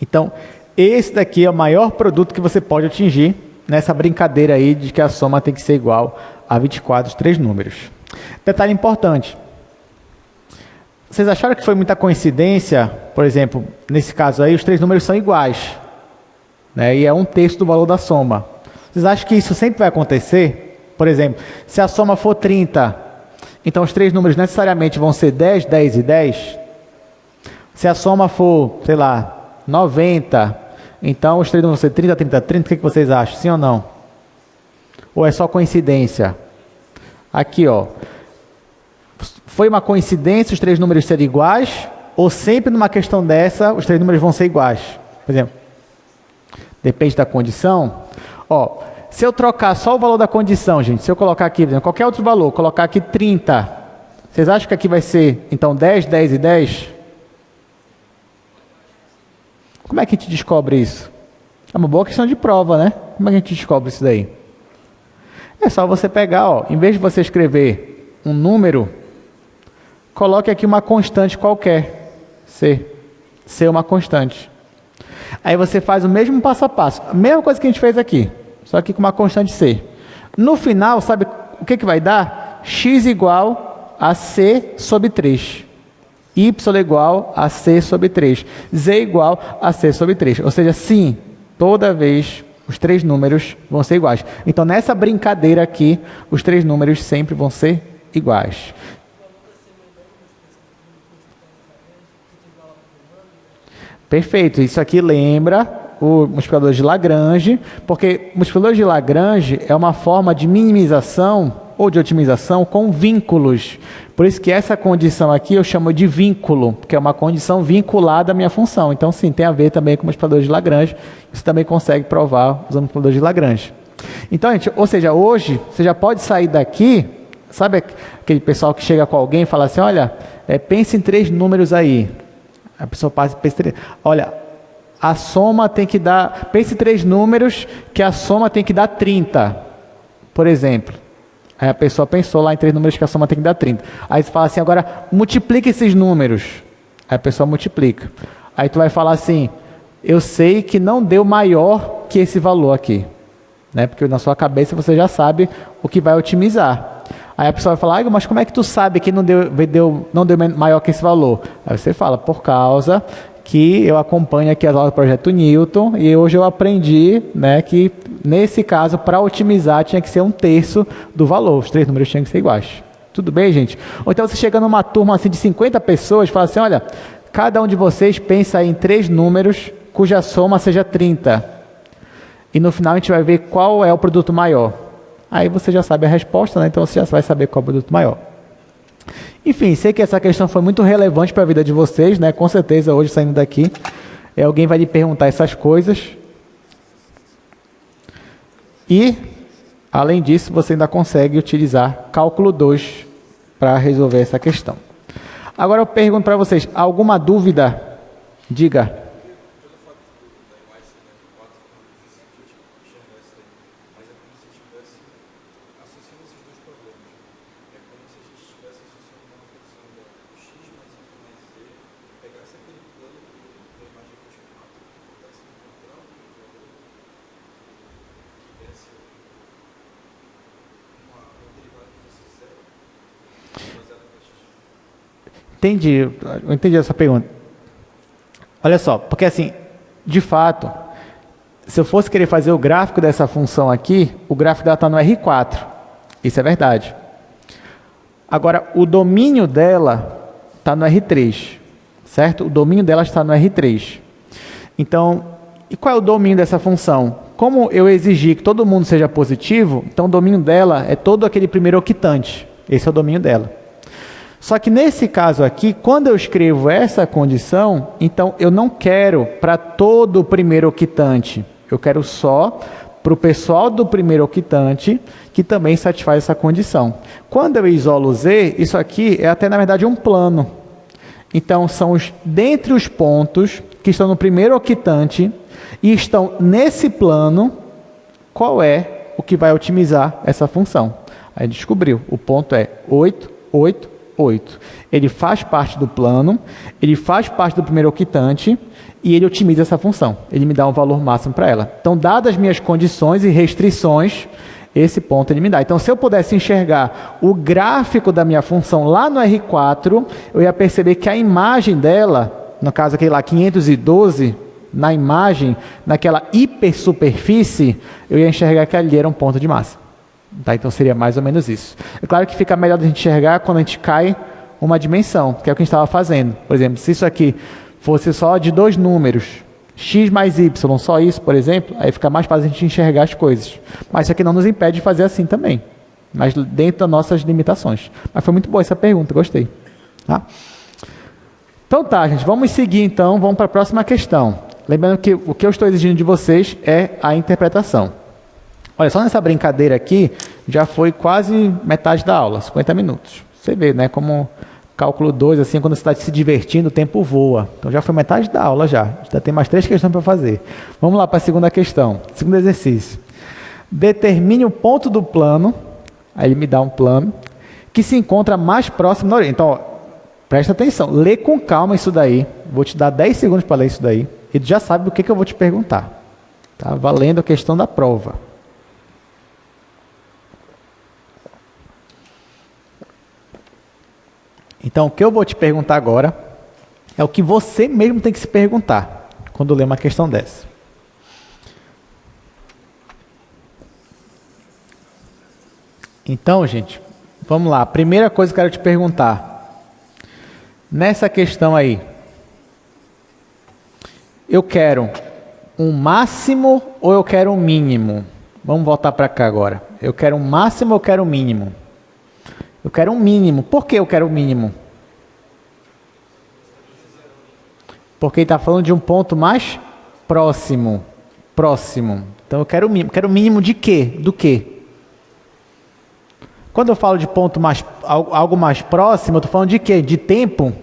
Então, esse daqui é o maior produto que você pode atingir nessa brincadeira aí de que a soma tem que ser igual a 24 de 3 números. Detalhe importante. Vocês acharam que foi muita coincidência? Por exemplo, nesse caso aí, os 3 números são iguais. Né? E é 1/3 do valor da soma. Vocês acham que isso sempre vai acontecer? Por exemplo, se a soma for 30, então os 3 números necessariamente vão ser 10, 10 e 10? Se a soma for, sei lá, 90, então os 3 números vão ser 30, 30, 30, o que vocês acham? Sim ou não? Ou é só coincidência? Aqui, ó. Foi uma coincidência os 3 números serem iguais? Ou sempre numa questão dessa, os 3 números vão ser iguais? Por exemplo, depende da condição. Ó, se eu trocar só o valor da condição, gente, se eu colocar aqui, por exemplo, qualquer outro valor, colocar aqui 30, vocês acham que aqui vai ser, então, 10, 10 e 10? Como é que a gente descobre isso? É uma boa questão de prova, né? Como é que a gente descobre isso daí? É só você pegar, ó, em vez de você escrever um número, coloque aqui uma constante qualquer. C. C é uma constante. Aí você faz o mesmo passo a passo. A mesma coisa que a gente fez aqui. Só que com uma constante C. No final, sabe o que vai dar? X igual a C sobre 3. Y igual a C sobre 3. Z igual a C sobre 3. Ou seja, sim, toda vez os 3 números vão ser iguais. Então, nessa brincadeira aqui, os 3 números sempre vão ser iguais. Perfeito. Isso aqui lembra o multiplicador de Lagrange, porque o multiplicador de Lagrange é uma forma de minimização ou de otimização com vínculos. Por isso que essa condição aqui eu chamo de vínculo, porque é uma condição vinculada à minha função. Então, sim, tem a ver também com o multiplicador de Lagrange. Você também consegue provar usando o multiplicador de Lagrange. Então, gente, ou seja, hoje você já pode sair daqui, sabe aquele pessoal que chega com alguém e fala assim, olha, pense em 3 números aí. A pessoa pensa em 3. Olha, a soma tem que dar, pense em 3 números que a soma tem que dar 30, por exemplo. Aí a pessoa pensou lá em 3 números que a soma tem que dar 30. Aí você fala assim, agora multiplica esses números. Aí a pessoa multiplica. Aí tu vai falar assim, eu sei que não deu maior que esse valor aqui. Né? Porque na sua cabeça você já sabe o que vai otimizar. Aí a pessoa vai falar, mas como é que tu sabe que não deu maior que esse valor? Aí você fala, por causa que eu acompanho aqui as aulas do Projeto Newton e hoje eu aprendi, né, que nesse caso, para otimizar, tinha que ser 1/3 do valor. Os 3 números tinham que ser iguais. Tudo bem, gente? Ou então você chega numa turma assim, de 50 pessoas e fala assim, olha, cada um de vocês pensa em 3 números cuja soma seja 30. E no final a gente vai ver qual é o produto maior. Aí você já sabe a resposta, né? Então você já vai saber qual é o produto maior. Enfim, sei que essa questão foi muito relevante para a vida de vocês, né? Com certeza, hoje saindo daqui, alguém vai lhe perguntar essas coisas. E, além disso, você ainda consegue utilizar cálculo 2 para resolver essa questão. Agora eu pergunto para vocês, alguma dúvida? Diga. Entendi, eu entendi essa pergunta. Olha só, porque assim, de fato, se eu fosse querer fazer o gráfico dessa função aqui, o gráfico dela está no R4. Isso é verdade. Agora, o domínio dela está no R3, certo? O domínio dela está no R3. Então, e qual é o domínio dessa função? Como eu exigi que todo mundo seja positivo, então o domínio dela é todo aquele primeiro octante. Esse é o domínio dela. Só que nesse caso aqui, quando eu escrevo essa condição, então eu não quero para todo o primeiro octante. Eu quero só para o pessoal do primeiro octante que também satisfaz essa condição. Quando eu isolo Z, isso aqui é até na verdade um plano. Então são dentre os pontos que estão no primeiro octante e estão nesse plano, qual é o que vai otimizar essa função? Aí descobriu, o ponto é 8, 8, 8. Ele faz parte do plano, ele faz parte do primeiro octante e ele otimiza essa função. Ele me dá um valor máximo para ela. Então, dadas as minhas condições e restrições, esse ponto ele me dá. Então, se eu pudesse enxergar o gráfico da minha função lá no R4, eu ia perceber que a imagem dela, no caso aquele lá 512, na imagem, naquela hipersuperfície, eu ia enxergar que ali era um ponto de máxima. Tá, então seria mais ou menos isso. É claro que fica melhor a gente enxergar quando a gente cai uma dimensão, que é o que a gente estava fazendo. Por exemplo, se isso aqui fosse só de 2 números, x mais y, só isso, por exemplo, aí fica mais fácil a gente enxergar as coisas. Mas isso aqui não nos impede de fazer assim também, mas dentro das nossas limitações. Mas foi muito boa essa pergunta, gostei. Tá? Então tá, gente, vamos seguir então, vamos para a próxima questão. Lembrando que o que eu estou exigindo de vocês é a interpretação. Olha, só nessa brincadeira aqui, já foi quase metade da aula, 50 minutos. Você vê, né, como cálculo 2, assim, quando você está se divertindo, o tempo voa. Então já foi metade da aula já. Já tem mais 3 questões para fazer. Vamos lá para a segunda questão, segundo exercício. Determine o ponto do plano, aí ele me dá um plano, que se encontra mais próximo da origem. Então, ó, presta atenção, lê com calma isso daí. Vou te dar 10 segundos para ler isso daí. E tu já sabe o que eu vou te perguntar. Tá valendo a questão da prova. Então, o que eu vou te perguntar agora é o que você mesmo tem que se perguntar quando lê uma questão dessa. Então, gente, vamos lá. A primeira coisa que eu quero te perguntar. Nessa questão aí, eu quero um máximo ou eu quero um mínimo? Vamos voltar para cá agora. Eu quero um máximo ou eu quero um mínimo? Eu quero um mínimo. Por que eu quero um mínimo? Porque ele está falando de um ponto mais próximo. Próximo. Então eu quero o mínimo. Quero o mínimo de quê? Do quê? Quando eu falo de ponto mais, algo mais próximo, eu estou falando de quê? De tempo?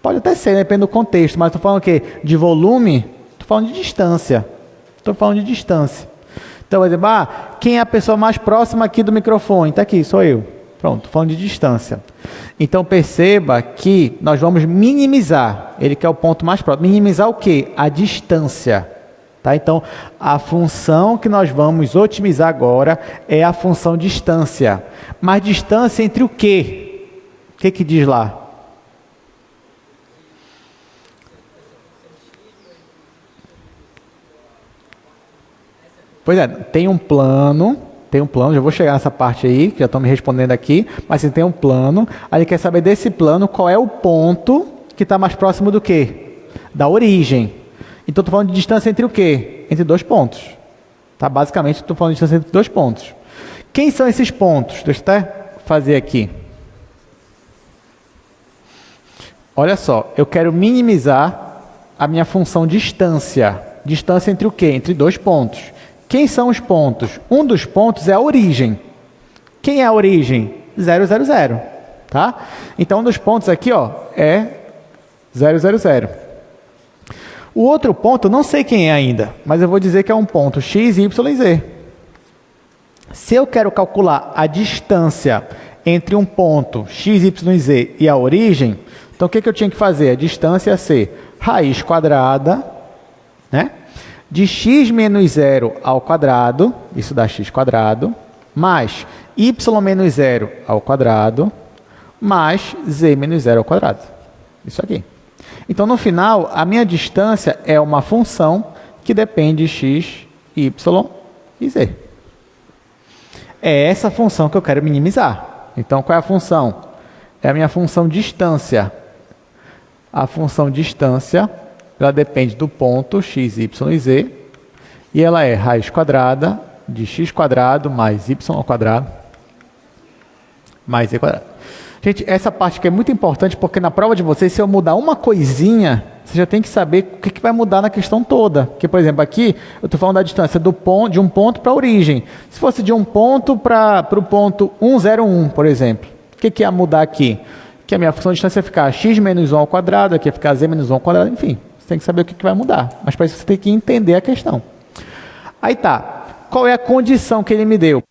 Pode até ser, depende do contexto, mas estou falando o quê? De volume? Estou falando de distância. Estou falando de distância. Então, por exemplo, quem é a pessoa mais próxima aqui do microfone? Está aqui, sou eu. Pronto, falando de distância. Então perceba que nós vamos minimizar. Ele quer o ponto mais próximo. Minimizar o quê? A distância. Tá? Então, a função que nós vamos otimizar agora é a função distância. Mas distância entre o quê? O que que diz lá? Pois é, tem um plano, já vou chegar nessa parte aí, que já estão me respondendo aqui, mas assim, tem um plano, aí ele quer saber desse plano qual é o ponto que está mais próximo do quê? Da origem. Então, estou falando de distância entre o quê? Entre dois pontos. Tá? Basicamente, estou falando de distância entre dois pontos. Quem são esses pontos? Deixa eu até fazer aqui. Olha só, eu quero minimizar a minha função distância. Distância entre o quê? Entre dois pontos. Quem são os pontos? Um dos pontos é a origem. Quem é a origem? 0, 0, 0. Tá? Então, um dos pontos aqui ó, é 0, 0, 0. O outro ponto, eu não sei quem é ainda, mas eu vou dizer que é um ponto x, y e z. Se eu quero calcular a distância entre um ponto x, y e z e a origem, então o que eu tinha que fazer? A distância ia ser raiz quadrada, né? De x menos 0 ao quadrado, isso dá x quadrado, mais y menos 0 ao quadrado, mais z menos 0 ao quadrado. Isso aqui. Então, no final, a minha distância é uma função que depende de x, y e z. É essa função que eu quero minimizar. Então, qual é a função? É a minha função distância. A função distância, ela depende do ponto x, y e z, e ela é raiz quadrada de x quadrado mais y ao quadrado mais z quadrado. Gente, essa parte aqui é muito importante porque na prova de vocês, se eu mudar uma coisinha, você já tem que saber o que vai mudar na questão toda. Porque, por exemplo, aqui eu estou falando da distância de um ponto para a origem. Se fosse de um ponto para o ponto 101, por exemplo, o que ia mudar aqui? Que a minha função de distância ia ficar x menos 1 ao quadrado, aqui ia ficar z menos 1 ao quadrado, enfim. Você tem que saber o que vai mudar. Mas para isso você tem que entender a questão. Aí tá. Qual é a condição que ele me deu?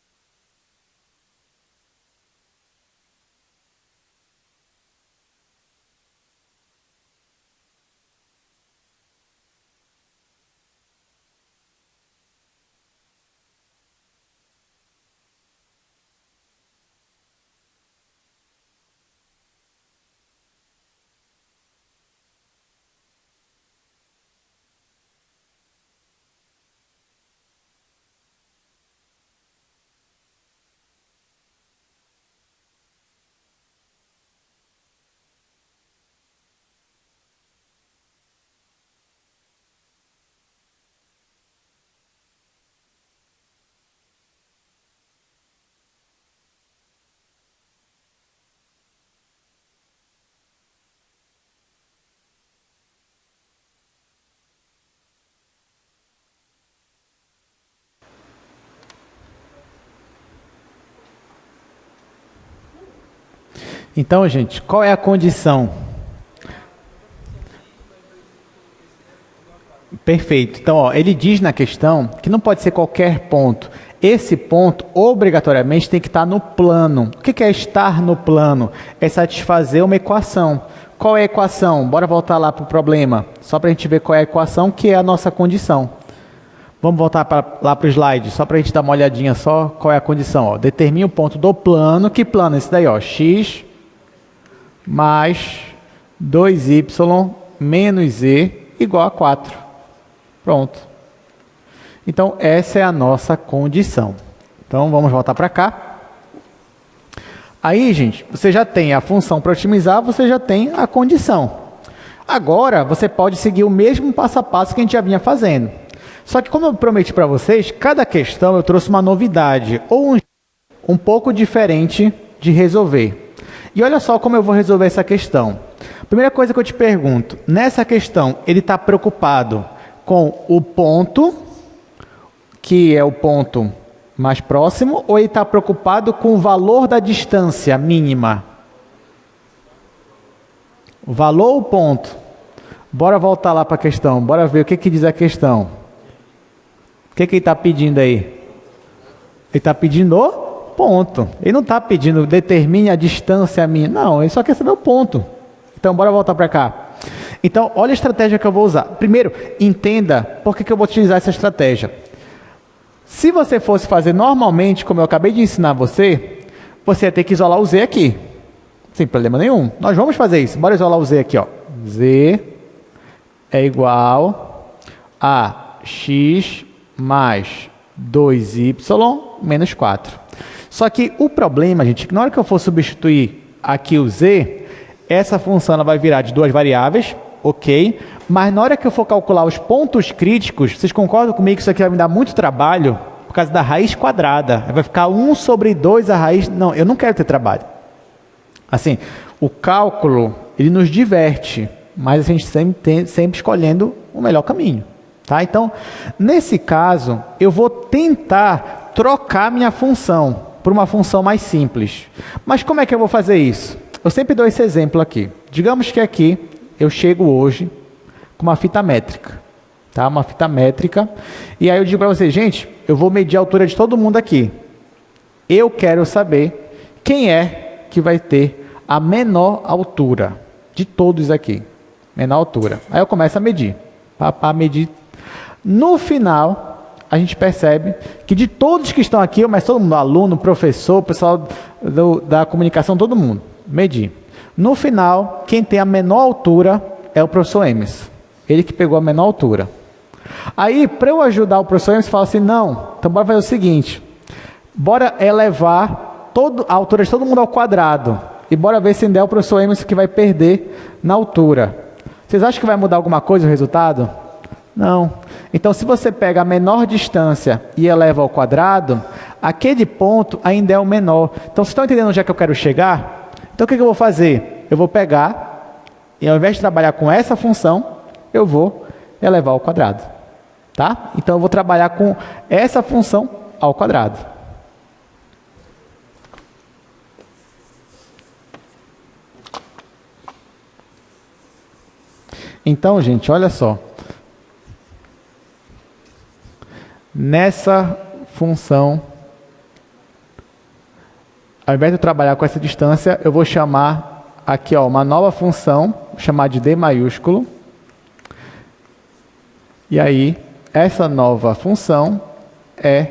Então, gente, qual é a condição? Perfeito. Então, ó, ele diz na questão que não pode ser qualquer ponto. Esse ponto, obrigatoriamente, tem que estar no plano. O que é estar no plano? É satisfazer uma equação. Qual é a equação? Bora voltar lá para o problema, só para a gente ver qual é a equação, que é a nossa condição. Vamos voltar lá para o slide, só para a gente dar uma olhadinha só qual é a condição. Ó. Determine o ponto do plano. Que plano é esse daí? Ó? X mais 2y menos z igual a 4. Pronto. Então, essa é a nossa condição. Então, vamos voltar para cá. Aí, gente, você já tem a função para otimizar, você já tem a condição. Agora, você pode seguir o mesmo passo a passo que a gente já vinha fazendo. Só que, como eu prometi para vocês, cada questão eu trouxe uma novidade, ou um pouco diferente de resolver. E olha só como eu vou resolver essa questão. Primeira coisa que eu te pergunto, nessa questão, ele está preocupado com o ponto, que é o ponto mais próximo, ou ele está preocupado com o valor da distância mínima? O valor ou o ponto? Bora voltar lá para a questão, bora ver o que diz a questão. O que ele está pedindo aí? Ele está pedindo o ponto. Ele não está pedindo determine a distância mínima. Não, ele só quer saber o ponto. Então, bora voltar para cá. Então, olha a estratégia que eu vou usar. Primeiro, entenda por que eu vou utilizar essa estratégia. Se você fosse fazer normalmente, como eu acabei de ensinar você ia ter que isolar o z aqui. Sem problema nenhum. Nós vamos fazer isso. Bora isolar o z aqui, ó. Z é igual a x mais 2y menos 4. Só que o problema, gente, é que na hora que eu for substituir aqui o z, essa função ela vai virar de duas variáveis, ok? Mas na hora que eu for calcular os pontos críticos, vocês concordam comigo que isso aqui vai me dar muito trabalho? Por causa da raiz quadrada. Vai ficar 1 sobre 2 a raiz... Não, eu não quero ter trabalho. Assim, o cálculo, ele nos diverte, mas a gente sempre escolhendo o melhor caminho. Tá? Então, nesse caso, eu vou tentar trocar minha função por uma função mais simples. Mas como é que eu vou fazer isso? Eu sempre dou esse exemplo aqui. Digamos que aqui eu chego hoje com uma fita métrica. Tá? Uma fita métrica. E aí eu digo para vocês, gente, eu vou medir a altura de todo mundo aqui. Eu quero saber quem é que vai ter a menor altura de todos aqui. Menor altura. Aí eu começo a medir. A medir. No final, a gente percebe que de todos que estão aqui, mas todo mundo, aluno, professor, pessoal da comunicação, todo mundo, medir. No final, quem tem a menor altura é o professor Emerson. Ele que pegou a menor altura. Aí, para eu ajudar o professor Emerson, fala assim, não, então bora fazer o seguinte, bora elevar a altura de todo mundo ao quadrado, e bora ver se ainda é o professor Emerson que vai perder na altura. Vocês acham que vai mudar alguma coisa o resultado? Não. Então, se você pega a menor distância e eleva ao quadrado, aquele ponto ainda é o menor. Então, vocês estão entendendo onde é que eu quero chegar? Então, o que eu vou fazer? Eu vou pegar, e ao invés de trabalhar com essa função, eu vou elevar ao quadrado. Tá? Então, eu vou trabalhar com essa função ao quadrado. Então, gente, olha só. Nessa função, ao invés de eu trabalhar com essa distância, eu vou chamar aqui, ó, uma nova função, vou chamar de D maiúsculo. E aí, essa nova função é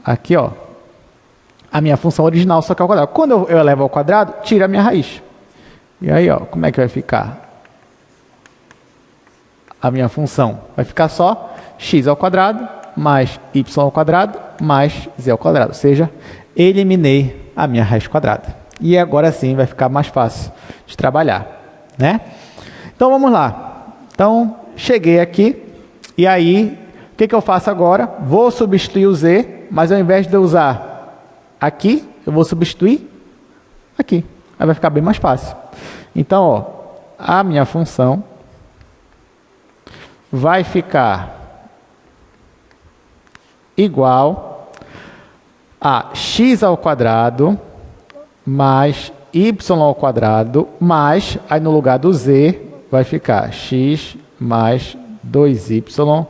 aqui, ó, a minha função original, só que ao quadrado. Quando eu elevo ao quadrado, tira a minha raiz. E aí, ó, como é que vai ficar? A minha função vai ficar só x ao quadrado mais y ao quadrado mais z ao quadrado. Ou seja, eliminei a minha raiz quadrada. E agora sim vai ficar mais fácil de trabalhar, né? Então vamos lá. Então cheguei aqui e aí o que eu faço agora? Vou substituir o z, mas ao invés de eu usar aqui, eu vou substituir aqui. Aí vai ficar bem mais fácil. Então, ó, a minha função vai ficar igual a x ao quadrado mais y ao quadrado mais, aí no lugar do z, vai ficar x mais 2y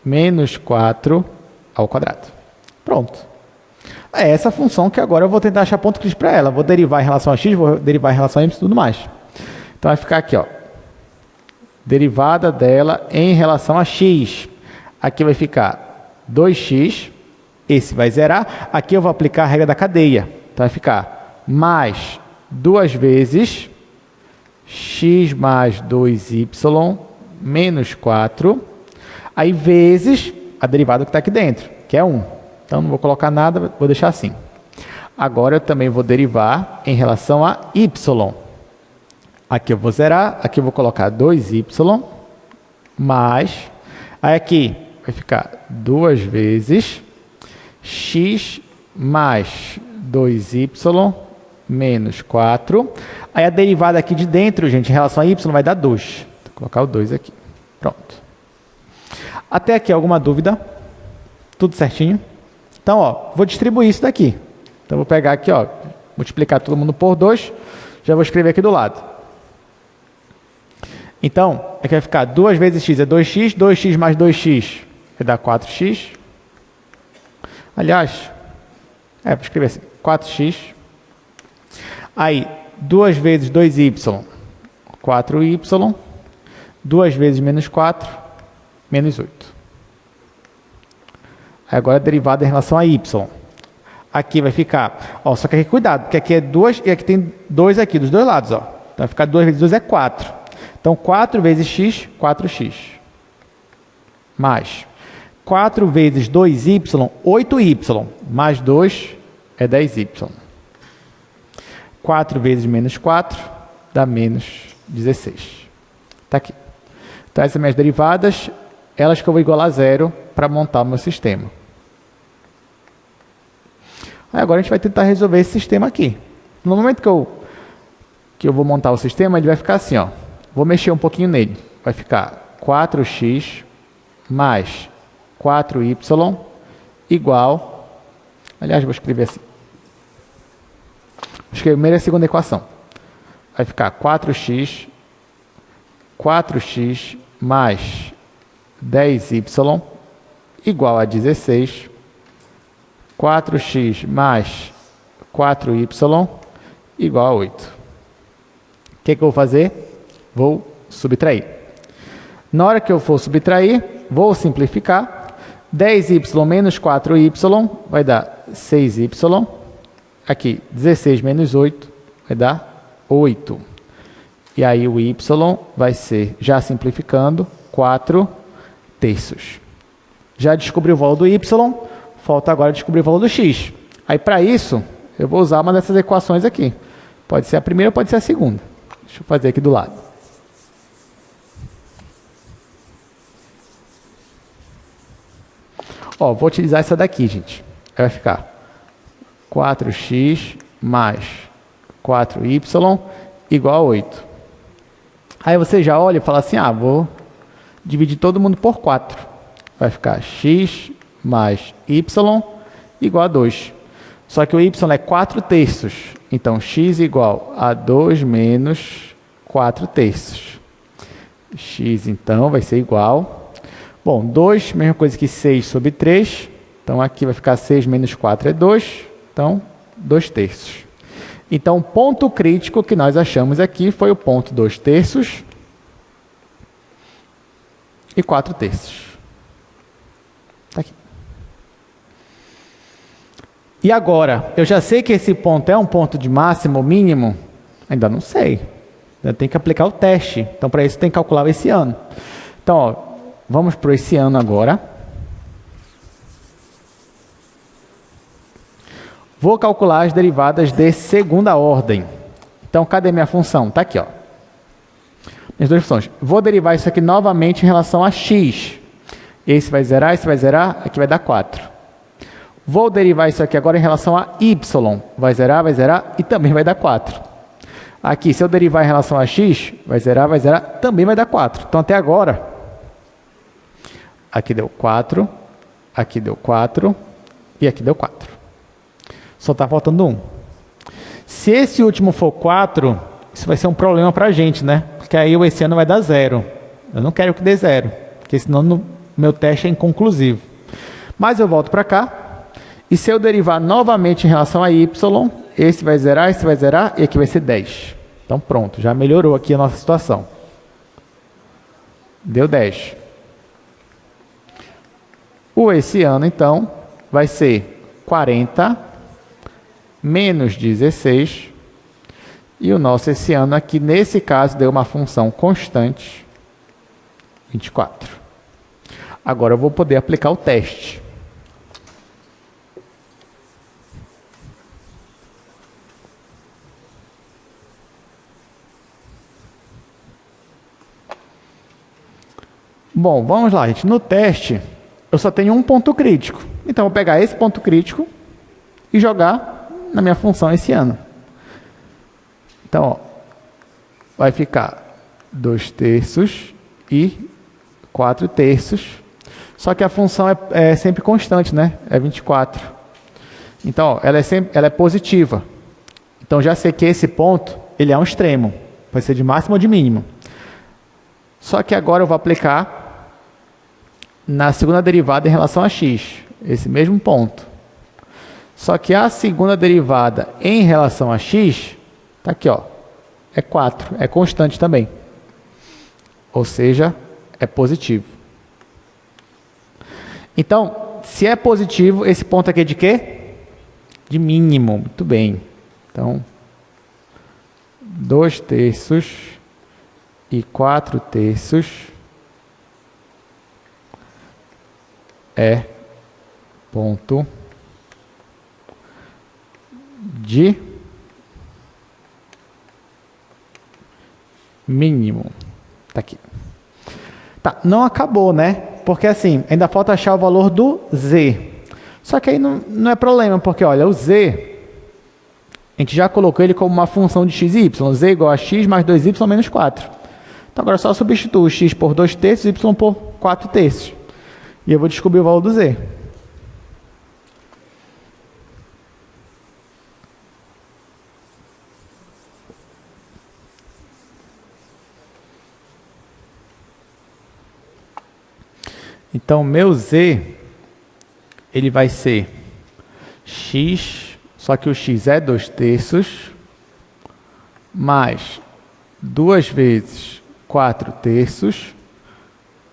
menos 4 ao quadrado. Pronto. É essa função que agora eu vou tentar achar ponto crítico para ela. Vou derivar em relação a x, vou derivar em relação a y e tudo mais. Então vai ficar aqui, ó. Derivada dela em relação a x. Aqui vai ficar 2x, esse vai zerar. Aqui eu vou aplicar a regra da cadeia. Então vai ficar mais 2 vezes x mais 2y menos 4. Aí vezes a derivada que está aqui dentro, que é 1. Então não vou colocar nada, vou deixar assim. Agora eu também vou derivar em relação a y. Aqui eu vou zerar, aqui eu vou colocar 2y mais, aí aqui vai ficar 2 vezes x mais 2y menos 4. Aí a derivada aqui de dentro, gente, em relação a y vai dar 2. Vou colocar o 2 aqui. Pronto. Até aqui alguma dúvida? Tudo certinho? Então, ó, vou distribuir isso daqui. Então, vou pegar aqui, ó, multiplicar todo mundo por 2. Já vou escrever aqui do lado. Então, aqui vai ficar 2 vezes x é 2x, 2x mais 2x vai dar 4x. Aliás, vou escrever assim, 4x. Aí, 2 vezes 2y, 4y, 2 vezes menos 4, menos 8. Agora a derivada em relação a y. Aqui vai ficar, ó, só que aqui cuidado, porque aqui é 2 e aqui tem 2 aqui, dos dois lados, ó. Então vai ficar 2 vezes 2 é 4. Então 4 vezes x, 4x. Mais 4 vezes 2y, 8y. Mais 2 é 10y. 4 vezes menos 4 dá menos 16. Está aqui. Então essas são minhas derivadas, elas que eu vou igualar a zero para montar o meu sistema. Aí agora a gente vai tentar resolver esse sistema aqui. No momento que eu vou montar o sistema, ele vai ficar assim, ó. Vou mexer um pouquinho nele. Vai ficar 4x mais 4y igual... Aliás, vou escrever assim. Vou escrever primeiro a segunda equação. Vai ficar 4x mais 10y igual a 16. 4x mais 4y igual a 8. O que eu vou fazer? Vou subtrair. Na hora que eu for subtrair, vou simplificar. 10y menos 4y vai dar 6y. Aqui, 16 menos 8 vai dar 8. E aí o y vai ser, já simplificando, 4 terços. Já descobri o valor do y, falta agora descobrir o valor do x. Aí para isso, eu vou usar uma dessas equações aqui. Pode ser a primeira ou pode ser a segunda. Deixa eu fazer aqui do lado. Ó, vou utilizar essa daqui, gente. Aí vai ficar 4x mais 4y igual a 8. Aí você já olha e fala assim, vou dividir todo mundo por 4. Vai ficar x mais y igual a 2. Só que o y é 4 terços. Então, x igual a 2 menos 4 terços. X, então, vai ser igual... Bom, 2, mesma coisa que 6 sobre 3. Então, aqui vai ficar 6 menos 4 é 2. Então, 2 terços. Então, o ponto crítico que nós achamos aqui foi o ponto 2 terços e 4 terços. Está aqui. E agora, eu já sei que esse ponto é um ponto de máximo ou mínimo? Ainda não sei. Ainda tem que aplicar o teste. Então, para isso, tem que calcular o esse ano. Então, ó, vamos para esse ano agora. Vou calcular as derivadas de segunda ordem. Então, cadê minha função? Está aqui, ó. Minhas duas funções. Vou derivar isso aqui novamente em relação a x. Esse vai zerar, aqui vai dar 4. Vou derivar isso aqui agora em relação a y. Vai zerar e também vai dar 4. Aqui, se eu derivar em relação a x, vai zerar, também vai dar 4. Então, até agora, aqui deu 4, aqui deu 4 e aqui deu 4. Só está faltando 1. Se esse último for 4, isso vai ser um problema para a gente, né? Porque aí esse ano vai dar 0. Eu não quero que dê 0, porque senão meu teste é inconclusivo. Mas eu volto para cá. E se eu derivar novamente em relação a y, esse vai zerar e aqui vai ser 10. Então pronto, já melhorou aqui a nossa situação. Deu 10. O esse ano, então, vai ser 40 menos 16. E o nosso esse ano aqui, nesse caso, deu uma função constante, 24. Agora eu vou poder aplicar o teste. Bom, vamos lá, gente. No teste, eu só tenho um ponto crítico. Então, eu vou pegar esse ponto crítico e jogar na minha função esse ano. Então, ó, vai ficar 2 terços e 4 terços. Só que a função é sempre constante, né? É 24. Então, ó, ela é positiva. Então, já sei que esse ponto ele é um extremo. Vai ser de máximo ou de mínimo. Só que agora eu vou aplicar na segunda derivada em relação a x, esse mesmo ponto. Só que a segunda derivada em relação a x, está aqui, ó, é 4, é constante também. Ou seja, é positivo. Então, se é positivo, esse ponto aqui é de quê? De mínimo, muito bem. Então, 2/3 e 4/3 é ponto de mínimo. Tá aqui. Tá, não acabou, né? Porque assim, ainda falta achar o valor do z. Só que aí não é problema, porque olha, o z, a gente já colocou ele como uma função de x e y. Z igual a x mais 2y menos 4. Então agora só substituo x por 2/3, y por 4/3. E eu vou descobrir o valor do z. Então, meu z, ele vai ser x, só que o x é 2/3, mais 2 vezes 4/3,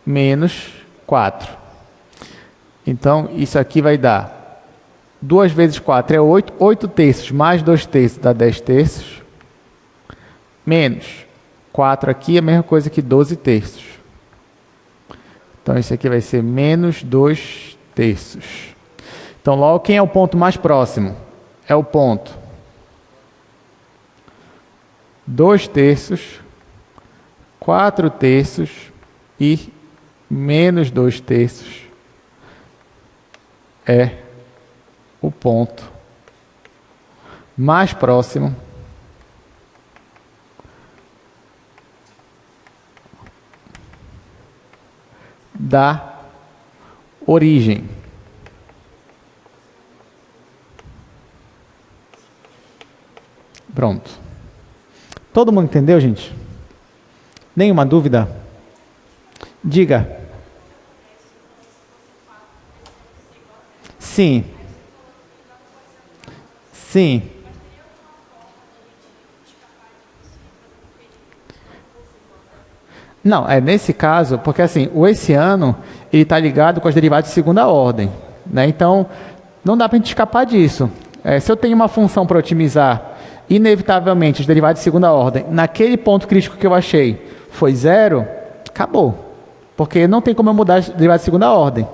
menos 4. Então, isso aqui vai dar 2 vezes 4 é 8, 8/3 mais 2/3 dá 10/3, menos 4 aqui é a mesma coisa que 12/3. Então, isso aqui vai ser menos 2/3. Então, logo, quem é o ponto mais próximo? É o ponto 2/3, 4/3 e menos 2/3 é o ponto mais próximo da origem. Pronto. Todo mundo entendeu, gente? Nenhuma dúvida? Diga. Sim. Sim. Não, é nesse caso, porque assim, o esse ano, ele está ligado com as derivadas de segunda ordem, né? Então, não dá para a gente escapar disso. Se eu tenho uma função para otimizar, inevitavelmente, as derivadas de segunda ordem, naquele ponto crítico que eu achei, foi 0, acabou. Porque não tem como eu mudar as derivadas de segunda ordem.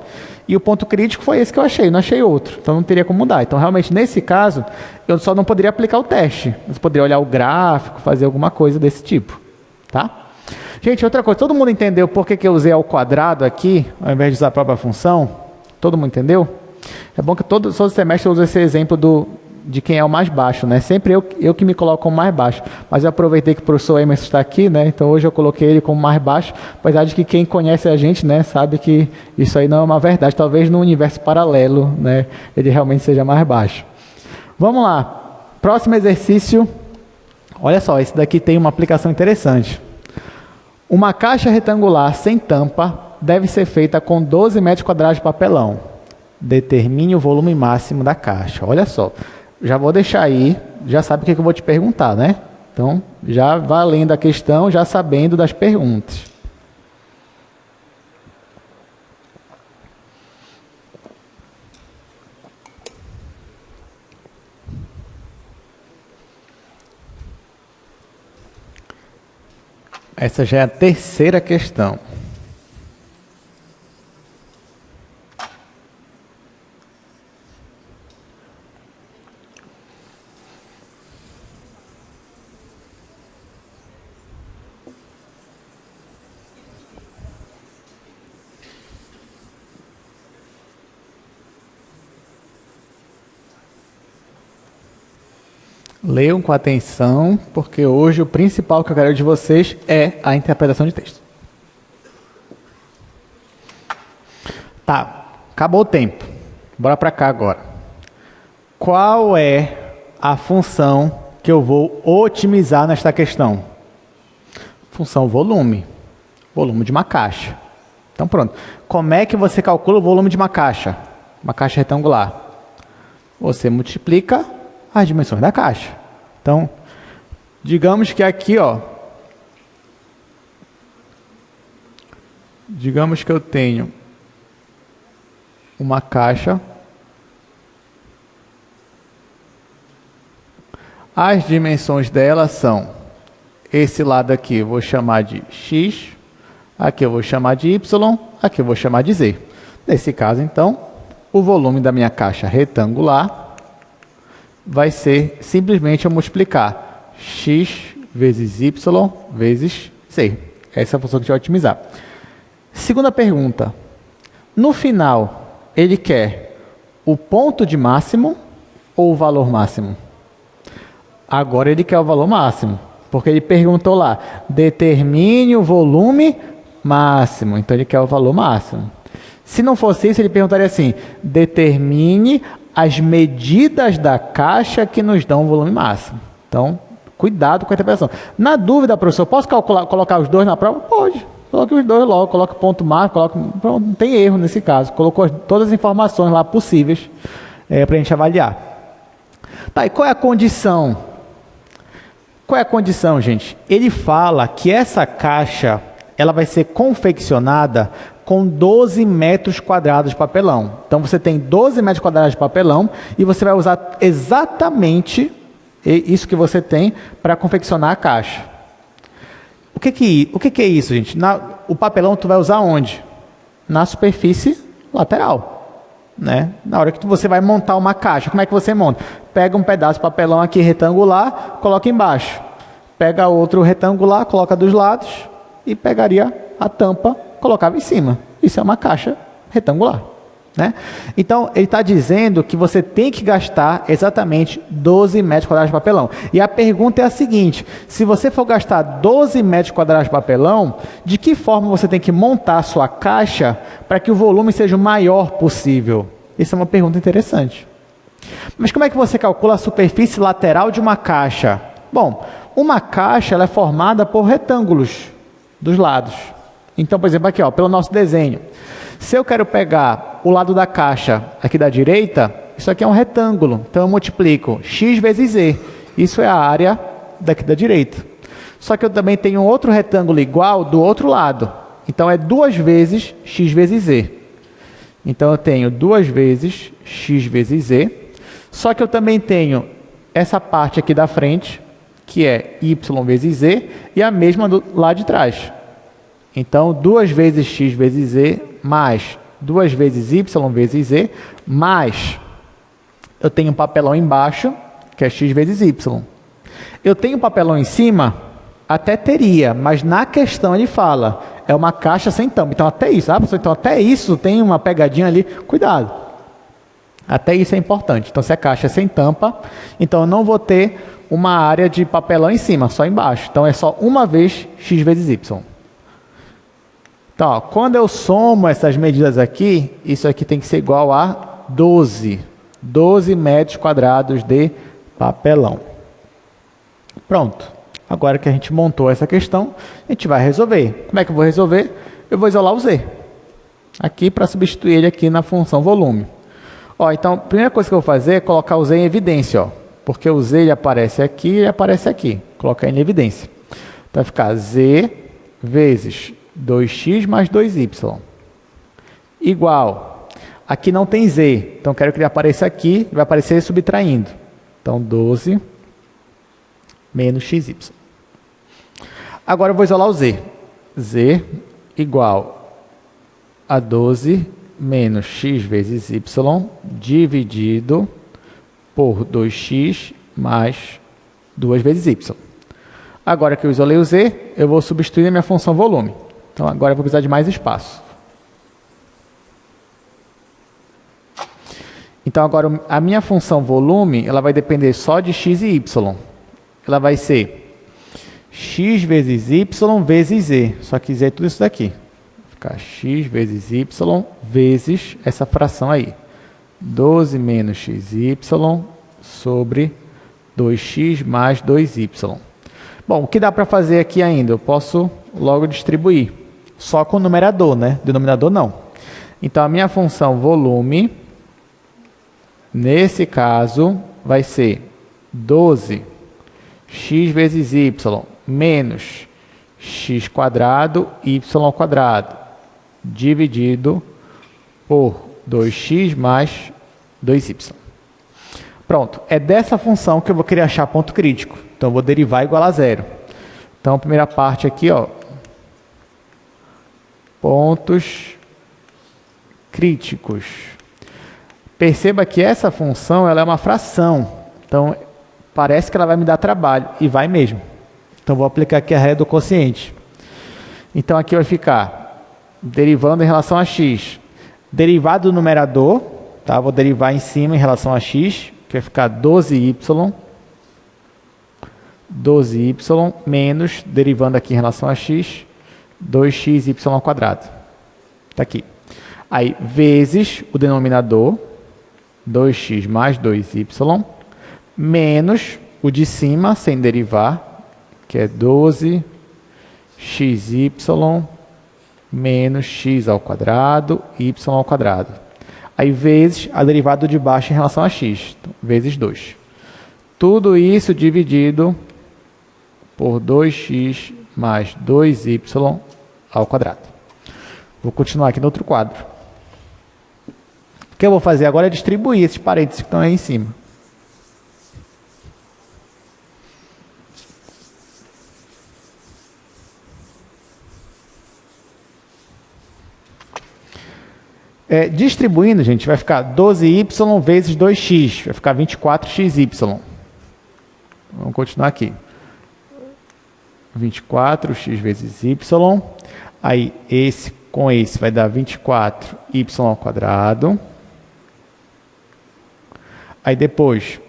E o ponto crítico foi esse que eu achei, não achei outro. Então, não teria como mudar. Então, realmente, nesse caso, eu só não poderia aplicar o teste. Eu poderia olhar o gráfico, fazer alguma coisa desse tipo, tá? Gente, outra coisa, todo mundo entendeu por que eu usei ao quadrado aqui, ao invés de usar a própria função? Todo mundo entendeu? É bom que todo semestre eu uso esse exemplo de quem é o mais baixo, né? Sempre eu que me coloco como mais baixo. Mas eu aproveitei que o professor Emerson está aqui, né? Então hoje eu coloquei ele como mais baixo, apesar de que quem conhece a gente, né, sabe que isso aí não é uma verdade. Talvez no universo paralelo, né, ele realmente seja mais baixo. Vamos lá. Próximo exercício. Olha só, esse daqui tem uma aplicação interessante. Uma caixa retangular sem tampa deve ser feita com 12 metros quadrados de papelão. Determine o volume máximo da caixa. Olha só, já vou deixar aí, já sabe o que eu vou te perguntar, né? Então, já vá lendo a questão, já sabendo das perguntas. Essa já é a terceira questão. Leiam com atenção, porque hoje o principal que eu quero de vocês é a interpretação de texto. Tá, acabou o tempo. Bora para cá agora. Qual é a função que eu vou otimizar nesta questão? Função volume. Volume de uma caixa. Então pronto. Como é que você calcula o volume de uma caixa? Uma caixa retangular. Você multiplica as dimensões da caixa. Então, Digamos que aqui, ó, digamos que eu tenho uma caixa. As dimensões dela são, esse lado aqui eu vou chamar de x, aqui eu vou chamar de y, aqui eu vou chamar de z. Nesse caso, então, o volume da minha caixa retangular vai ser simplesmente eu multiplicar x vezes y vezes z. Essa é a função que a gente vai otimizar. Segunda pergunta. No final, ele quer o ponto de máximo ou o valor máximo? Agora ele quer o valor máximo, porque ele perguntou lá, determine o volume máximo. Então ele quer o valor máximo. Se não fosse isso, ele perguntaria assim, determine as medidas da caixa que nos dão o volume máximo. Então, cuidado com a interpretação. Na dúvida, professor, posso colocar os dois na prova? Pode. Coloque os dois logo, coloque o ponto máximo, pronto, não tem erro nesse caso. Colocou todas as informações lá possíveis para a gente avaliar. Tá, e qual é a condição? Qual é a condição, gente? Ele fala que essa caixa ela vai ser confeccionada com 12 metros quadrados de papelão. Então, você tem 12 metros quadrados de papelão e você vai usar exatamente isso que você tem para confeccionar a caixa. O que é isso, gente? O papelão tu vai usar onde? Na superfície lateral. Né? Na hora que você vai montar uma caixa, como é que você monta? Pega um pedaço de papelão aqui retangular, coloca embaixo. Pega outro retangular, coloca dos lados e pegaria a tampa, colocava em cima. Isso é uma caixa retangular. Né? Então, ele está dizendo que você tem que gastar exatamente 12 metros quadrados de papelão. E a pergunta é a seguinte, se você for gastar 12 metros quadrados de papelão, de que forma você tem que montar a sua caixa para que o volume seja o maior possível? Essa é uma pergunta interessante. Mas como é que você calcula a superfície lateral de uma caixa? Bom, uma caixa ela é formada por retângulos dos lados. Então, por exemplo, aqui, ó, pelo nosso desenho. Se eu quero pegar o lado da caixa aqui da direita, isso aqui é um retângulo. Então, eu multiplico x vezes z. Isso é a área daqui da direita. Só que eu também tenho outro retângulo igual do outro lado. Então, é 2 vezes x vezes z. Então, eu tenho 2 vezes x vezes z. Só que eu também tenho essa parte aqui da frente, que é y vezes z, e a mesma do lado de trás. Então, 2 vezes x vezes z, mais 2 vezes y vezes z, mais eu tenho um papelão embaixo, que é x vezes y. Eu tenho um papelão em cima? Até teria, mas na questão ele fala, é uma caixa sem tampa. Então, até isso, então até isso tem uma pegadinha ali, cuidado. Até isso é importante. Então, se a caixa é sem tampa, então eu não vou ter uma área de papelão em cima, só embaixo. Então, é só uma vez x vezes y. Então, ó, quando eu somo essas medidas aqui, isso aqui tem que ser igual a 12. 12 metros quadrados de papelão. Pronto. Agora que a gente montou essa questão, a gente vai resolver. Como é que eu vou resolver? Eu vou isolar o z. Aqui para substituir ele aqui na função volume. Ó, então, a primeira coisa que eu vou fazer é colocar o z em evidência. Ó, porque o z ele aparece aqui e aparece aqui. Colocar ele em evidência. Então, vai ficar z vezes 2x mais 2y. Igual. Aqui não tem z. Então, quero que ele apareça aqui. Vai aparecer subtraindo. Então, 12 menos xy. Agora eu vou isolar o z. Z igual a 12 menos x vezes y dividido por 2x mais 2 vezes y. Agora que eu isolei o z, eu vou substituir a minha função volume. Então, agora eu vou precisar de mais espaço. Então, agora a minha função volume, ela vai depender só de x e y. Ela vai ser x vezes y vezes z. Só que z é tudo isso daqui. Vai ficar x vezes y vezes essa fração aí. 12 menos xy sobre 2x mais 2y. Bom, o que dá para fazer aqui ainda? Eu posso logo distribuir. Só com o numerador, né? Denominador não. Então, a minha função volume, nesse caso, vai ser 12 x vezes y menos x quadrado, y ao quadrado, dividido por 2x mais 2y. Pronto, é dessa função que eu vou querer achar ponto crítico. Então, eu vou derivar igual a zero. Então, a primeira parte aqui, ó, pontos críticos. Perceba que essa função ela é uma fração. Então, parece que ela vai me dar trabalho, e vai mesmo. Então, vou aplicar aqui a regra do quociente. Então, aqui vai ficar derivando em relação a x. Derivado do numerador, tá? Vou derivar em cima em relação a x, que vai ficar 12y menos, derivando aqui em relação a x, 2xy ao quadrado. Está aqui. Aí, vezes o denominador, 2x mais 2y, menos o de cima, sem derivar, que é 12xy menos x ao quadrado, y ao quadrado. Aí, vezes a derivada de baixo em relação a x, então, vezes 2. Tudo isso dividido por 2x mais 2y ao quadrado. Vou continuar aqui no outro quadro. O que eu vou fazer agora é distribuir esses parênteses que estão aí em cima. Distribuindo, gente, vai ficar 12y vezes 2x, vai ficar 24xy. Vamos continuar aqui. 24x vezes y, aí esse com esse vai dar 24y ao quadrado. Aí depois,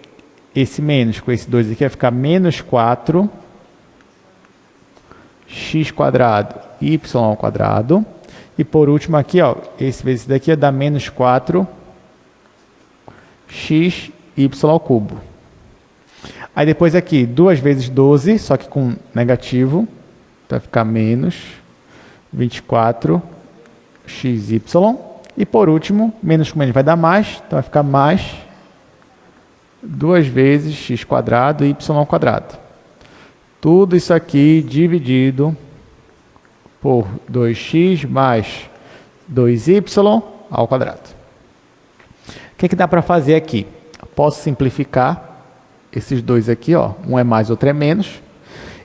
esse menos com esse 2 aqui vai ficar menos 4x quadrado, y ao quadrado. E por último aqui, ó, esse vezes esse daqui vai dar menos 4xy ao cubo. Aí depois aqui, 2 vezes 12, só que com negativo, então vai ficar menos 24xy. E por último, menos com menos vai dar mais, então vai ficar mais 2 vezes x quadrado, y ao quadrado. Tudo isso aqui dividido por 2x mais 2y ao quadrado. O que dá para fazer aqui? Posso simplificar esses dois aqui, ó, um é mais, outro é menos.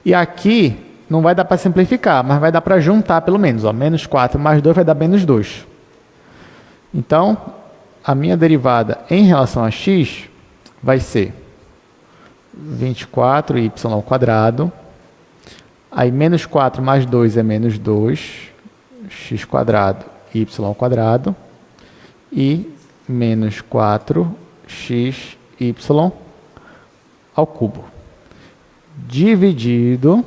E aqui não vai dar para simplificar, mas vai dar para juntar pelo menos. Ó, menos 4 mais 2 vai dar menos 2. Então, a minha derivada em relação a x vai ser 24y ao quadrado. Aí, menos 4 mais 2 é menos 2, x quadrado, y ao quadrado. E menos 4xy ao cubo. Dividido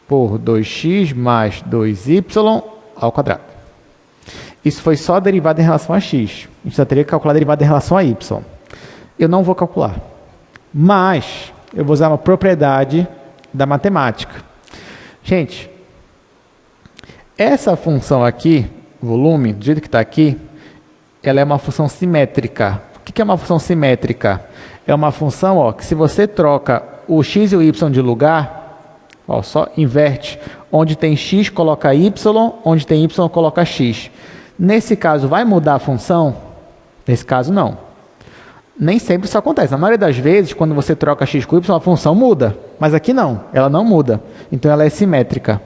por 2x mais 2y ao quadrado. Isso foi só a derivada em relação a x. A gente só teria que calcular a derivada em relação a y. Eu não vou calcular. Mas eu vou usar uma propriedade da matemática. Gente, essa função aqui, volume, do jeito que está aqui, ela é uma função simétrica. O que é uma função simétrica? É uma função, ó, que se você troca o x e o y de lugar, ó, só inverte. Onde tem x, coloca y, onde tem y, coloca x. Nesse caso, vai mudar a função? Nesse caso, não. Nem sempre isso acontece. Na maioria das vezes, quando você troca x com y, a função muda. Mas aqui não, ela não muda. Então, ela é simétrica.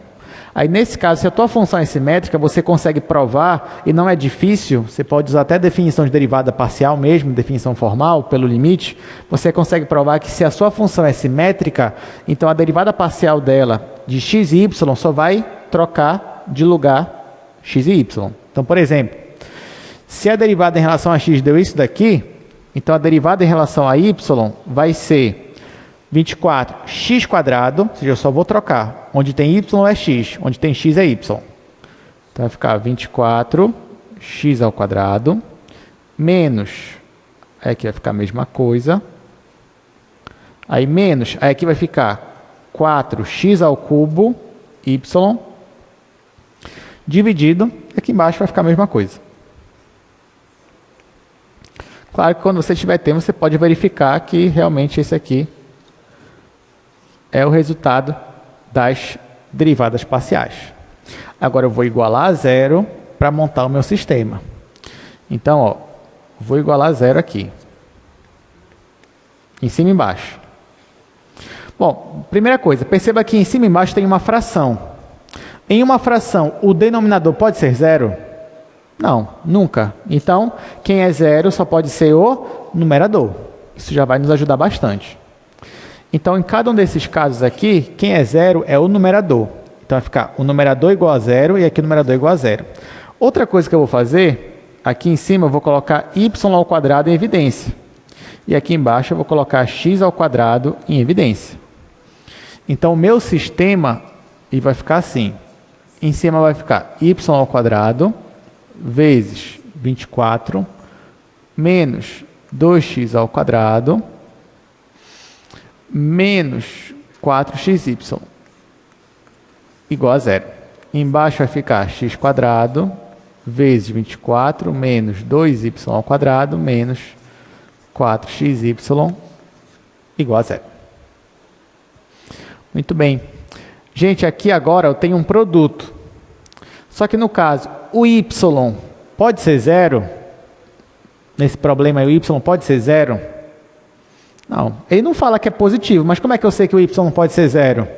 Aí, nesse caso, se a tua função é simétrica, você consegue provar, e não é difícil, você pode usar até definição de derivada parcial mesmo, definição formal, pelo limite, você consegue provar que se a sua função é simétrica, então a derivada parcial dela de x e y só vai trocar de lugar x e y. Então, por exemplo, se a derivada em relação a x deu isso daqui, então a derivada em relação a y vai ser 24x quadrado, ou seja, eu só vou trocar. Onde tem y é x, onde tem x é y. Então vai ficar 24x ao quadrado, menos, aí aqui vai ficar a mesma coisa, aí menos, aí aqui vai ficar 4x ao cubo, y, dividido, aqui embaixo vai ficar a mesma coisa. Claro que quando você tiver tempo, você pode verificar que realmente esse aqui é o resultado das derivadas parciais. Agora eu vou igualar a zero para montar o meu sistema. Então, ó, vou igualar a zero aqui. Em cima e embaixo. Bom, primeira coisa, perceba que em cima e embaixo tem uma fração. Em uma fração, o denominador pode ser zero? Não, nunca. Então, quem é zero só pode ser o numerador. Isso já vai nos ajudar bastante. Então, em cada um desses casos aqui, quem é zero é o numerador. Então, vai ficar o numerador igual a zero e aqui o numerador igual a zero. Outra coisa que eu vou fazer, aqui em cima eu vou colocar y ao quadrado em evidência. E aqui embaixo eu vou colocar x ao quadrado em evidência. Então, o meu sistema vai ficar assim. Em cima vai ficar y ao quadrado vezes 24 menos 2x ao quadrado menos 4xy igual a zero. Embaixo vai ficar x quadrado vezes 24 menos 2y ao quadrado menos 4xy igual a zero. Muito bem. Gente, aqui agora eu tenho um produto. Só que no caso, o y pode ser zero? Nesse problema, o y pode ser zero? Não. Ele não fala que é positivo, mas como é que eu sei que o y pode ser zero?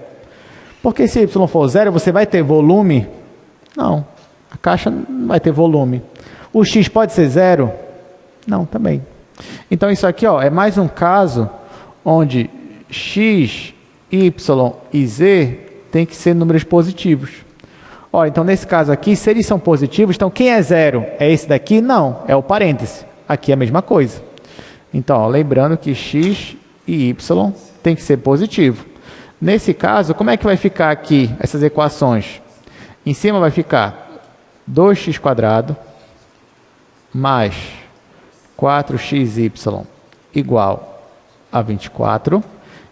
Porque se y for zero, você vai ter volume? Não. A caixa não vai ter volume. O x pode ser zero? Não, também. Então, isso aqui ó, é mais um caso onde x, y e z tem que ser números positivos. Olha, então nesse caso aqui, se eles são positivos, então quem é zero? É esse daqui? Não, é o parêntese. Aqui é a mesma coisa. Então, ó, lembrando que x e y tem que ser positivo. Nesse caso, como é que vai ficar aqui essas equações? Em cima vai ficar 2x² mais 4xy igual a 24.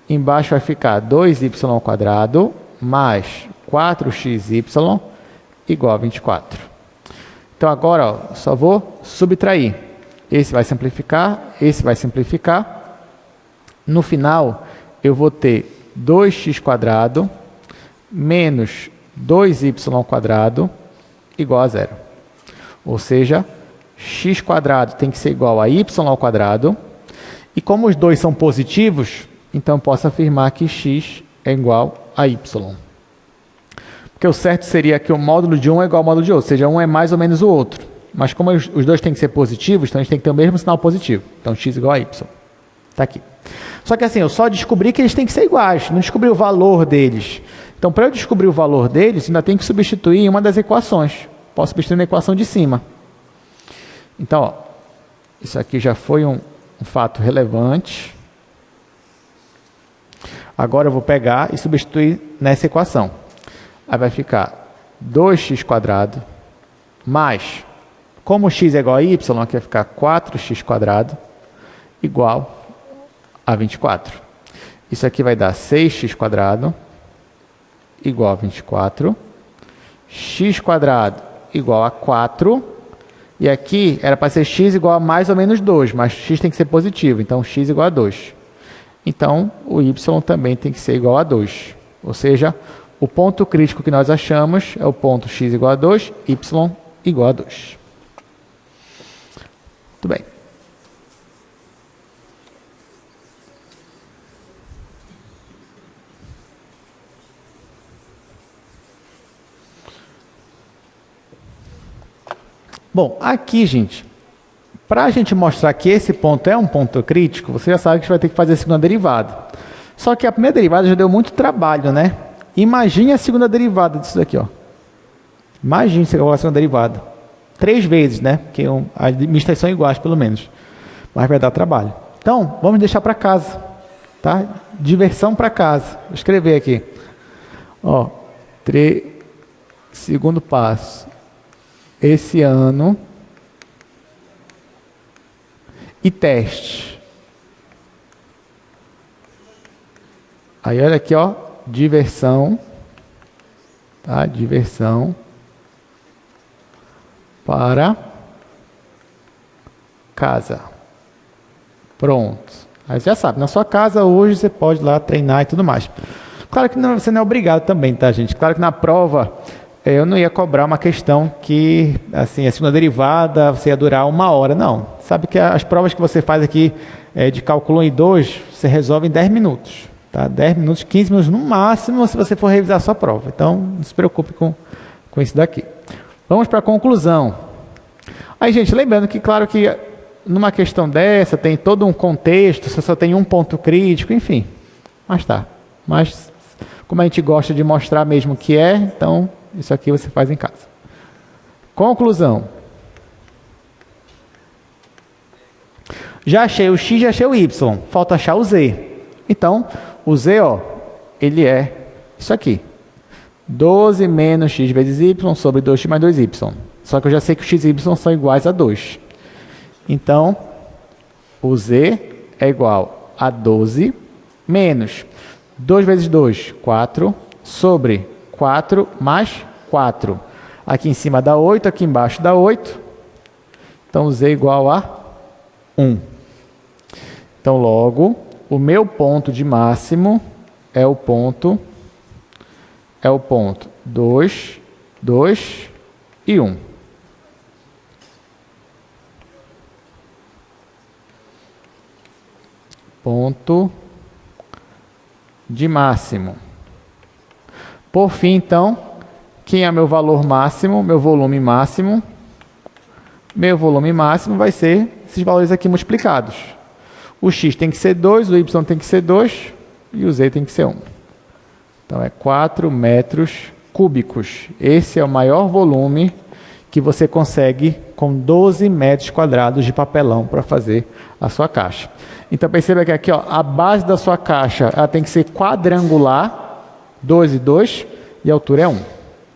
Embaixo vai ficar 2y² mais 4xy igual a 24. Então, agora ó, só vou subtrair. Esse vai simplificar, esse vai simplificar. No final, eu vou ter 2x² menos 2y² igual a zero. Ou seja, x² tem que ser igual a y². E como os dois são positivos, então eu posso afirmar que x é igual a y. Porque o certo seria que o módulo de um é igual ao módulo de outro, ou seja, um é mais ou menos o outro. Mas como os dois têm que ser positivos, então a gente tem que ter o mesmo sinal positivo. Então x igual a y. Está aqui. Só que assim, eu só descobri que eles têm que ser iguais, não descobri o valor deles. Então, para eu descobrir o valor deles, ainda tenho que substituir em uma das equações. Posso substituir na equação de cima. Então, ó, isso aqui já foi um fato relevante. Agora eu vou pegar e substituir nessa equação. Aí vai ficar 2x² mais, como x é igual a y, aqui vai ficar 4x² igual a 24. Isso aqui vai dar 6x² igual a 24. x² igual a 4. E aqui era para ser x igual a mais ou menos 2, mas x tem que ser positivo, então x igual a 2. Então, o y também tem que ser igual a 2. Ou seja, o ponto crítico que nós achamos é o ponto x igual a 2, y igual a 2. Muito bem. Bom, aqui, gente, para a gente mostrar que esse ponto é um ponto crítico, você já sabe que a gente vai ter que fazer a segunda derivada. Só que a primeira derivada já deu muito trabalho, né? Imagine a segunda derivada disso daqui, ó. Imagine se eu a segunda derivada. 3 vezes, né? Porque as limites são iguais, pelo menos. Mas vai dar trabalho. Então, vamos deixar para casa, tá? Diversão para casa. Vou escrever aqui. Ó, segundo passo. Esse ano e teste. Aí olha aqui, ó, diversão, tá? Diversão para casa. Pronto. Aí você já sabe, na sua casa hoje você pode ir lá treinar e tudo mais. Claro que você não é obrigado também, tá, gente? Claro que na prova eu não ia cobrar uma questão que, assim, a segunda derivada você ia durar 1 hora, não. Sabe que as provas que você faz aqui de cálculo 1 e 2, você resolve em 10 minutos, tá? 10 minutos, 15 minutos no máximo, se você for revisar a sua prova. Então, não se preocupe com isso daqui. Vamos para a conclusão. Aí, gente, lembrando que, claro que numa questão dessa tem todo um contexto, você só tem um ponto crítico, enfim. Mas tá. Mas, como a gente gosta de mostrar mesmo que é, então, isso aqui você faz em casa. Conclusão. Já achei o x, já achei o y. Falta achar o z. Então, o z, ó, ele é isso aqui. 12 menos x vezes y sobre 2x mais 2y. Só que eu já sei que o x e y são iguais a 2. Então, o z é igual a 12 menos 2 vezes 2, 4, sobre 4 mais 4. Aqui em cima dá 8, aqui embaixo dá 8. Então, o z é igual a 1. Então, logo, o meu ponto de máximo é o ponto 2, 2 e 1. Ponto de máximo. Por fim, então, quem é meu valor máximo, meu volume máximo? Meu volume máximo vai ser esses valores aqui multiplicados. O x tem que ser 2, o y tem que ser 2 e o z tem que ser 1. Então, é 4 metros cúbicos. Esse é o maior volume que você consegue com 12 metros quadrados de papelão para fazer a sua caixa. Então, perceba que aqui, ó, a base da sua caixa ela tem que ser quadrangular, 2 e 2, e a altura é 1.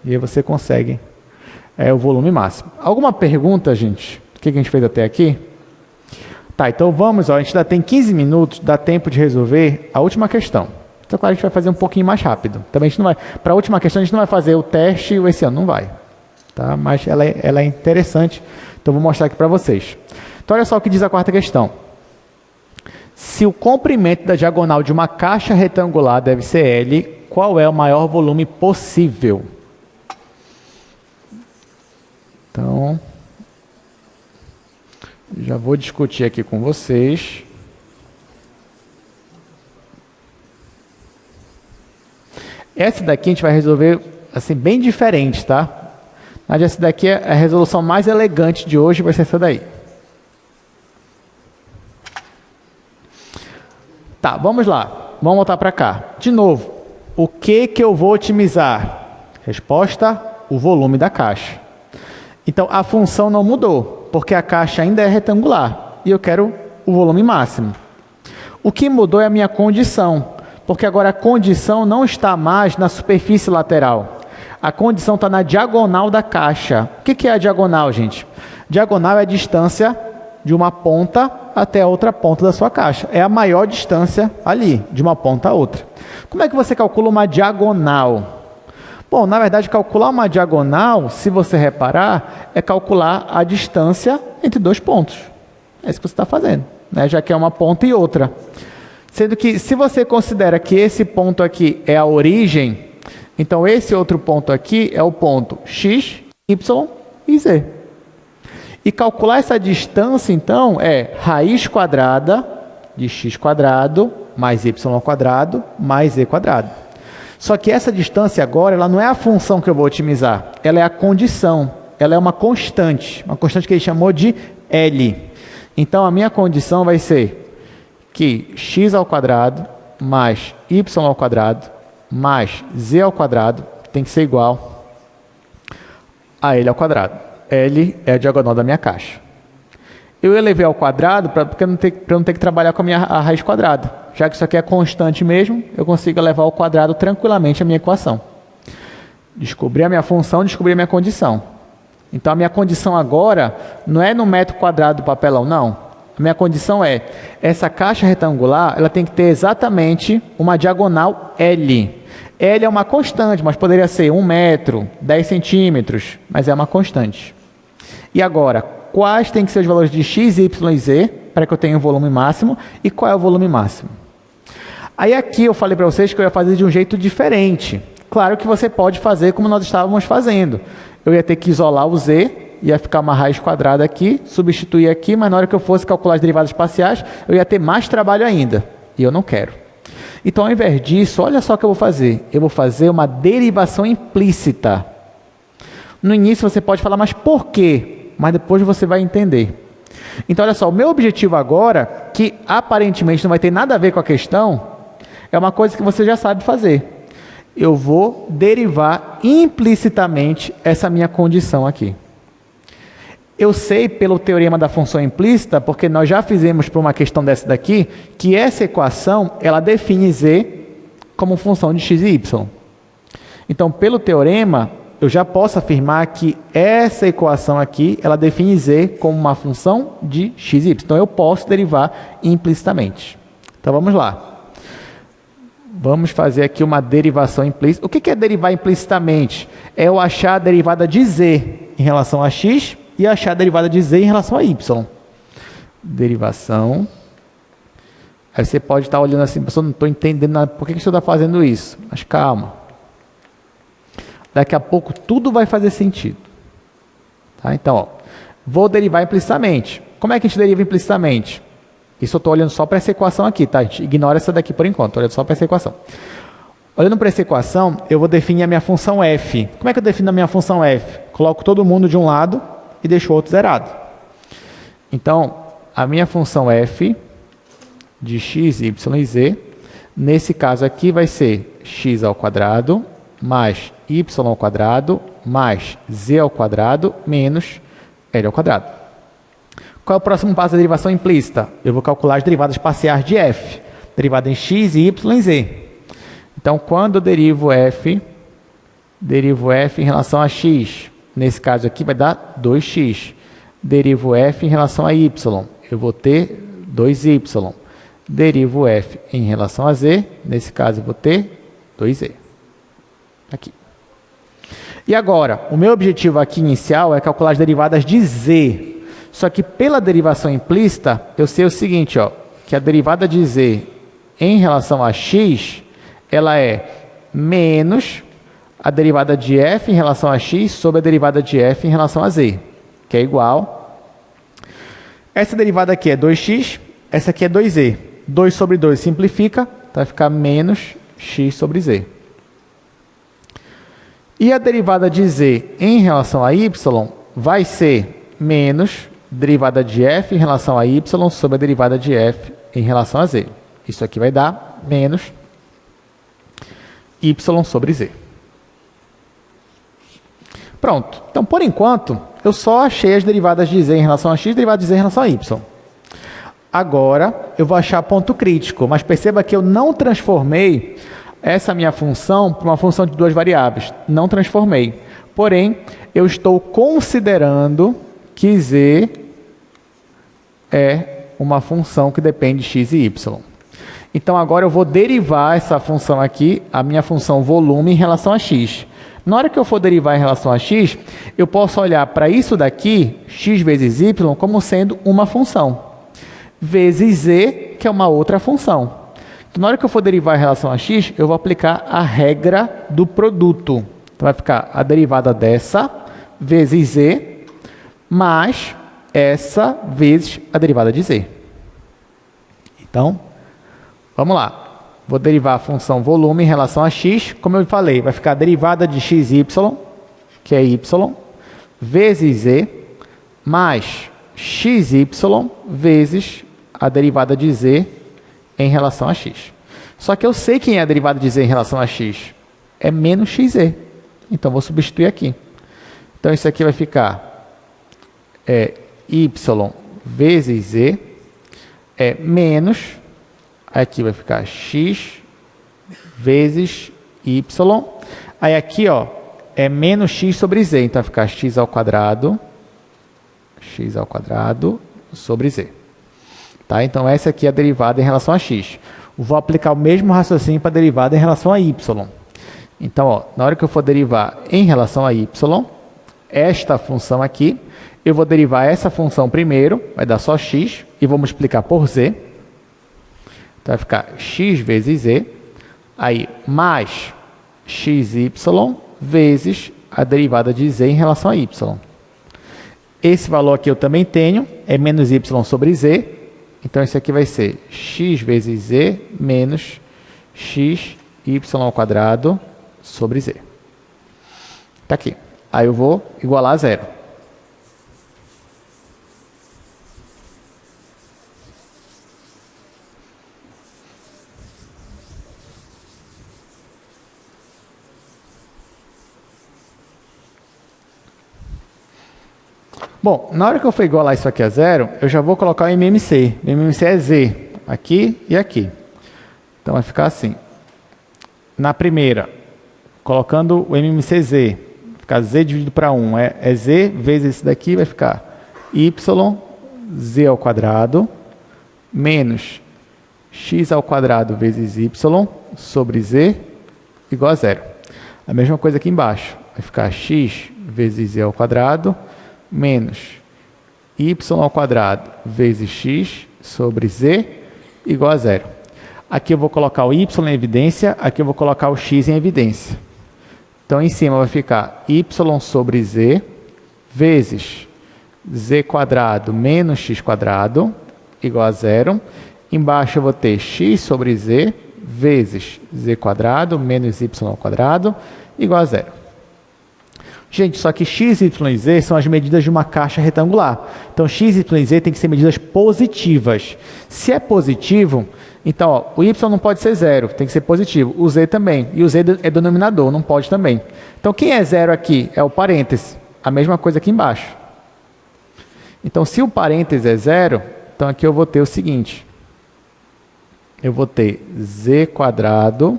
E aí você consegue o volume máximo. Alguma pergunta, gente? O que a gente fez até aqui? Tá, então vamos, ó, a gente ainda tem 15 minutos, dá tempo de resolver a última questão. Então, claro, a gente vai fazer um pouquinho mais rápido. Também a gente não vai, para a última questão, a gente não vai fazer o teste esse ano, não vai. Tá? Mas ela é interessante, então vou mostrar aqui para vocês. Então, olha só o que diz a quarta questão. Se o comprimento da diagonal de uma caixa retangular deve ser L, qual é o maior volume possível? Então, já vou discutir aqui com vocês. Essa daqui a gente vai resolver assim bem diferente, tá? Mas essa daqui é a resolução mais elegante de hoje, vai ser essa daí. Tá, vamos lá. Vamos voltar para cá. De novo, o que eu vou otimizar? Resposta, o volume da caixa. Então, a função não mudou, porque a caixa ainda é retangular e eu quero o volume máximo. O que mudou é a minha condição, porque agora a condição não está mais na superfície lateral. A condição está na diagonal da caixa. O que é a diagonal, gente? Diagonal é a distância de uma ponta até a outra ponta da sua caixa. É a maior distância ali, de uma ponta a outra. Como é que você calcula uma diagonal? Bom, na verdade, calcular uma diagonal, se você reparar, é calcular a distância entre dois pontos. É isso que você está fazendo, né? Já que é uma ponta e outra. Sendo que, se você considera que esse ponto aqui é a origem, então esse outro ponto aqui é o ponto x, y e z. E calcular essa distância, então, é raiz quadrada de x quadrado mais y ao quadrado mais z quadrado. Só que essa distância agora, ela não é a função que eu vou otimizar, ela é a condição, ela é uma constante que ele chamou de L. Então, a minha condição vai ser que x ao quadrado mais y ao quadrado mais z ao quadrado tem que ser igual a L ao quadrado. L é a diagonal da minha caixa. Eu elevei ao quadrado para não ter que trabalhar com a raiz quadrada. Já que isso aqui é constante mesmo, eu consigo elevar ao quadrado tranquilamente a minha equação. Descobri a minha função, descobri a minha condição. Então, a minha condição agora não é no metro quadrado do papelão, não. A minha condição é, essa caixa retangular, ela tem que ter exatamente uma diagonal L. L é uma constante, mas poderia ser 1 metro, 10 centímetros, mas é uma constante. E agora, quais têm que ser os valores de x, y e z para que eu tenha o volume máximo e qual é o volume máximo? Aí aqui eu falei para vocês que eu ia fazer de um jeito diferente. Claro que você pode fazer como nós estávamos fazendo. Eu ia ter que isolar o z, ia ficar uma raiz quadrada aqui, substituir aqui, mas na hora que eu fosse calcular as derivadas parciais, eu ia ter mais trabalho ainda. E eu não quero. Então, ao invés disso, olha só o que eu vou fazer. Eu vou fazer uma derivação implícita. No início você pode falar, mas por quê? Mas depois você vai entender. Então, olha só, o meu objetivo agora, que aparentemente não vai ter nada a ver com a questão, é uma coisa que você já sabe fazer. Eu vou derivar implicitamente essa minha condição aqui. Eu sei pelo teorema da função implícita, porque nós já fizemos para uma questão dessa daqui, que essa equação, ela define z como função de x e y. Então, pelo teorema, eu já posso afirmar que essa equação aqui, ela define z como uma função de x e y. Então, eu posso derivar implicitamente. Então, vamos lá. Vamos fazer aqui uma derivação implícita. O que é derivar implicitamente? É eu achar a derivada de z em relação a x e achar a derivada de z em relação a y. Derivação. Aí você pode estar olhando assim, pessoal, não estou entendendo nada, por que você está fazendo isso? Mas calma. Daqui a pouco tudo vai fazer sentido. Tá? Então, ó, vou derivar implicitamente. Como é que a gente deriva implicitamente? Isso eu estou olhando só para essa equação aqui, tá? A gente ignora essa daqui por enquanto, olhando só para essa equação. Olhando para essa equação, eu vou definir a minha função f. Como é que eu defino a minha função f? Coloco todo mundo de um lado e deixo o outro zerado. Então, a minha função f de x, y e z, nesse caso aqui vai ser x ao quadrado mais y ao quadrado mais z ao quadrado menos l ao quadrado. Qual é o próximo passo da derivação implícita? Eu vou calcular as derivadas parciais de f, derivada em x, y e z. Então, quando eu derivo f em relação a x, nesse caso aqui vai dar 2x. Derivo f em relação a y, eu vou ter 2y. Derivo f em relação a z, nesse caso eu vou ter 2z. Aqui. E agora, o meu objetivo aqui inicial é calcular as derivadas de z. Só que pela derivação implícita, eu sei o seguinte, ó, que a derivada de z em relação a x, ela é menos a derivada de f em relação a x sobre a derivada de f em relação a z, que é igual. Essa derivada aqui é 2x, essa aqui é 2z. 2 sobre 2 simplifica, vai ficar menos x sobre z. E a derivada de z em relação a y vai ser menos derivada de f em relação a y sobre a derivada de f em relação a z. Isso aqui vai dar menos y sobre z. Pronto. Então, por enquanto, eu só achei as derivadas de z em relação a x e derivadas de z em relação a y. Agora, eu vou achar ponto crítico, mas perceba que eu não transformei essa minha função para uma função de duas variáveis. Não transformei. Porém, eu estou considerando que z é uma função que depende de x e y. Então, agora eu vou derivar essa função aqui, a minha função volume, em relação a x. Na hora que eu for derivar em relação a x, eu posso olhar para isso daqui, x vezes y, como sendo uma função, vezes z, que é uma outra função. Então, na hora que eu for derivar em relação a x, eu vou aplicar a regra do produto. Então, vai ficar a derivada dessa vezes z, mais essa vezes a derivada de z. Então, vamos lá. Vou derivar a função volume em relação a x. Como eu falei, vai ficar a derivada de xy, que é y, vezes z, mais xy vezes a derivada de z em relação a x. Só que eu sei quem é a derivada de z em relação a x. É menos xz. Então, vou substituir aqui. Então, isso aqui vai ficar y vezes z menos, aqui vai ficar x vezes y. Aí aqui, ó, é menos x sobre z. Então, vai ficar x ao quadrado sobre z. Tá? Então, essa aqui é a derivada em relação a x. Vou aplicar o mesmo raciocínio para a derivada em relação a y. Então, ó, na hora que eu for derivar em relação a y, esta função aqui, eu vou derivar essa função primeiro, vai dar só x, e vou multiplicar por z. Então vai ficar x vezes z, aí mais xy vezes a derivada de z em relação a y. Esse valor aqui eu também tenho, é menos y sobre z, então isso aqui vai ser x vezes z menos xy ao quadrado sobre z. Está aqui. Aí eu vou igualar a zero. Bom, na hora que eu for igualar isso aqui a zero, eu já vou colocar o MMC. O MMC é z, aqui e aqui. Então vai ficar assim. Na primeira, colocando o MMC z, vai ficar z dividido para 1, é z vezes esse daqui, vai ficar y, z ao quadrado, menos x ao quadrado vezes y sobre z, igual a zero. A mesma coisa aqui embaixo, vai ficar x vezes z ao quadrado, menos y ao quadrado vezes x sobre z igual a zero. Aqui eu vou colocar o y em evidência, aqui eu vou colocar o x em evidência. Então, em cima vai ficar y sobre z vezes z quadrado menos x quadrado igual a zero. Embaixo eu vou ter x sobre z vezes z quadrado menos y ao quadrado igual a zero. Gente, só que x, y e z são as medidas de uma caixa retangular. Então, x, y e z tem que ser medidas positivas. Se é positivo, então ó, o y não pode ser zero, tem que ser positivo. O z também. E o z é denominador, não pode também. Então, quem é zero aqui é o parêntese. A mesma coisa aqui embaixo. Então, se o parêntese é zero, então aqui eu vou ter o seguinte. Eu vou ter z quadrado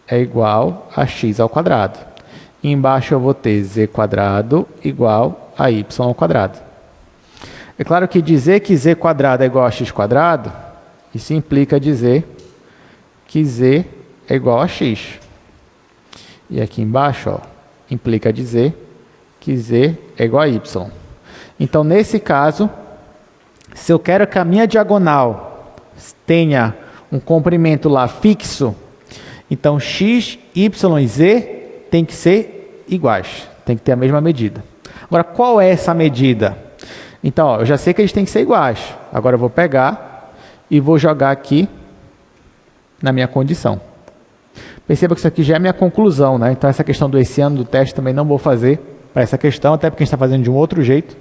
é igual a x ao quadrado. E embaixo eu vou ter z quadrado igual a y ao quadrado. É claro que dizer que z quadrado é igual a x quadrado, isso implica dizer que z é igual a x. E aqui embaixo, ó, implica dizer que z é igual a y. Então, nesse caso, se eu quero que a minha diagonal tenha um comprimento lá fixo, então x, y e z tem que ser iguais, tem que ter a mesma medida. Agora, qual é essa medida? Então, ó, eu já sei que eles têm que ser iguais. Agora eu vou pegar e vou jogar aqui na minha condição. Perceba que isso aqui já é minha conclusão, né? Então, essa questão do esse ano do teste também não vou fazer para essa questão, até porque a gente está fazendo de um outro jeito.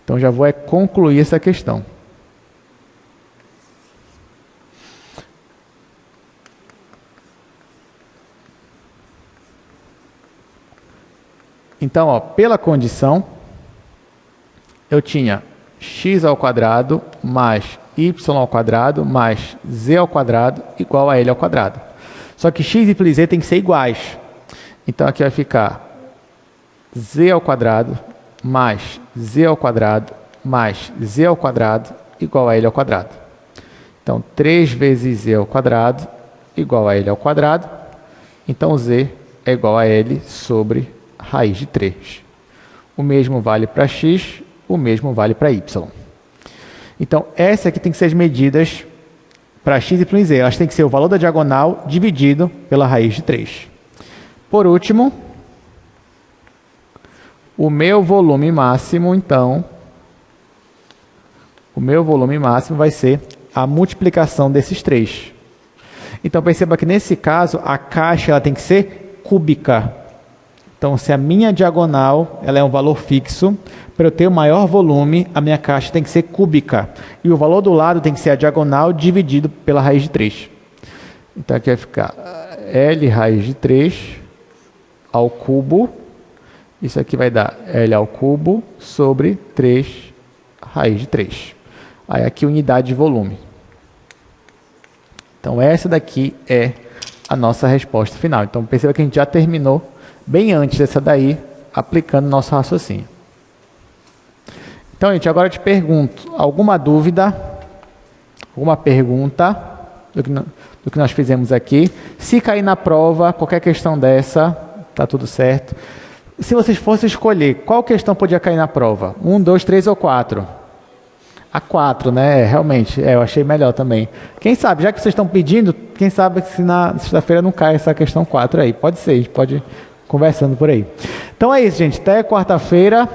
Então, já vou concluir essa questão. Então, ó, pela condição, eu tinha x ao quadrado mais y ao quadrado mais z ao quadrado igual a L ao quadrado. Só que x, y e z tem que ser iguais. Então, aqui vai ficar z ao quadrado mais z ao quadrado mais z ao quadrado igual a L ao quadrado. Então, 3 vezes z ao quadrado igual a L ao quadrado. Então, z é igual a L sobre raiz de 3. O mesmo vale para x, o mesmo vale para y. Então, essa aqui tem que ser as medidas para x, y e z. Elas têm que ser o valor da diagonal dividido pela raiz de 3. Por último, o meu volume máximo, então, o meu volume máximo vai ser a multiplicação desses 3. Então, perceba que nesse caso, a caixa ela tem que ser cúbica. Então, se a minha diagonal ela é um valor fixo, para eu ter o maior volume, a minha caixa tem que ser cúbica. E o valor do lado tem que ser a diagonal dividido pela raiz de 3. Então, aqui vai ficar L raiz de 3 ao cubo. Isso aqui vai dar L ao cubo sobre 3 raiz de 3. Aí, aqui, unidade de volume. Então, essa daqui é a nossa resposta final. Então, perceba que a gente já terminou bem antes dessa daí, aplicando nosso raciocínio. Então, gente, agora eu te pergunto, alguma dúvida, alguma pergunta do que nós fizemos aqui? Se cair na prova, qualquer questão dessa, tá tudo certo. Se vocês fossem escolher, qual questão podia cair na prova? 1, 2, 3 ou 4? A 4, né? Realmente, eu achei melhor também. Quem sabe, já que vocês estão pedindo, quem sabe se na sexta-feira não cai essa questão 4 aí. Pode ser, a gente pode ir conversando por aí. Então é isso, gente. Até quarta-feira.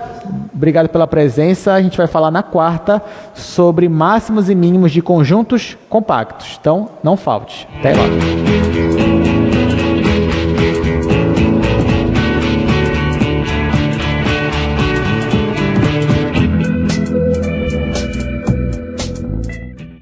Obrigado pela presença. A gente vai falar na quarta sobre máximos e mínimos de conjuntos compactos. Então, não falte. Até lá.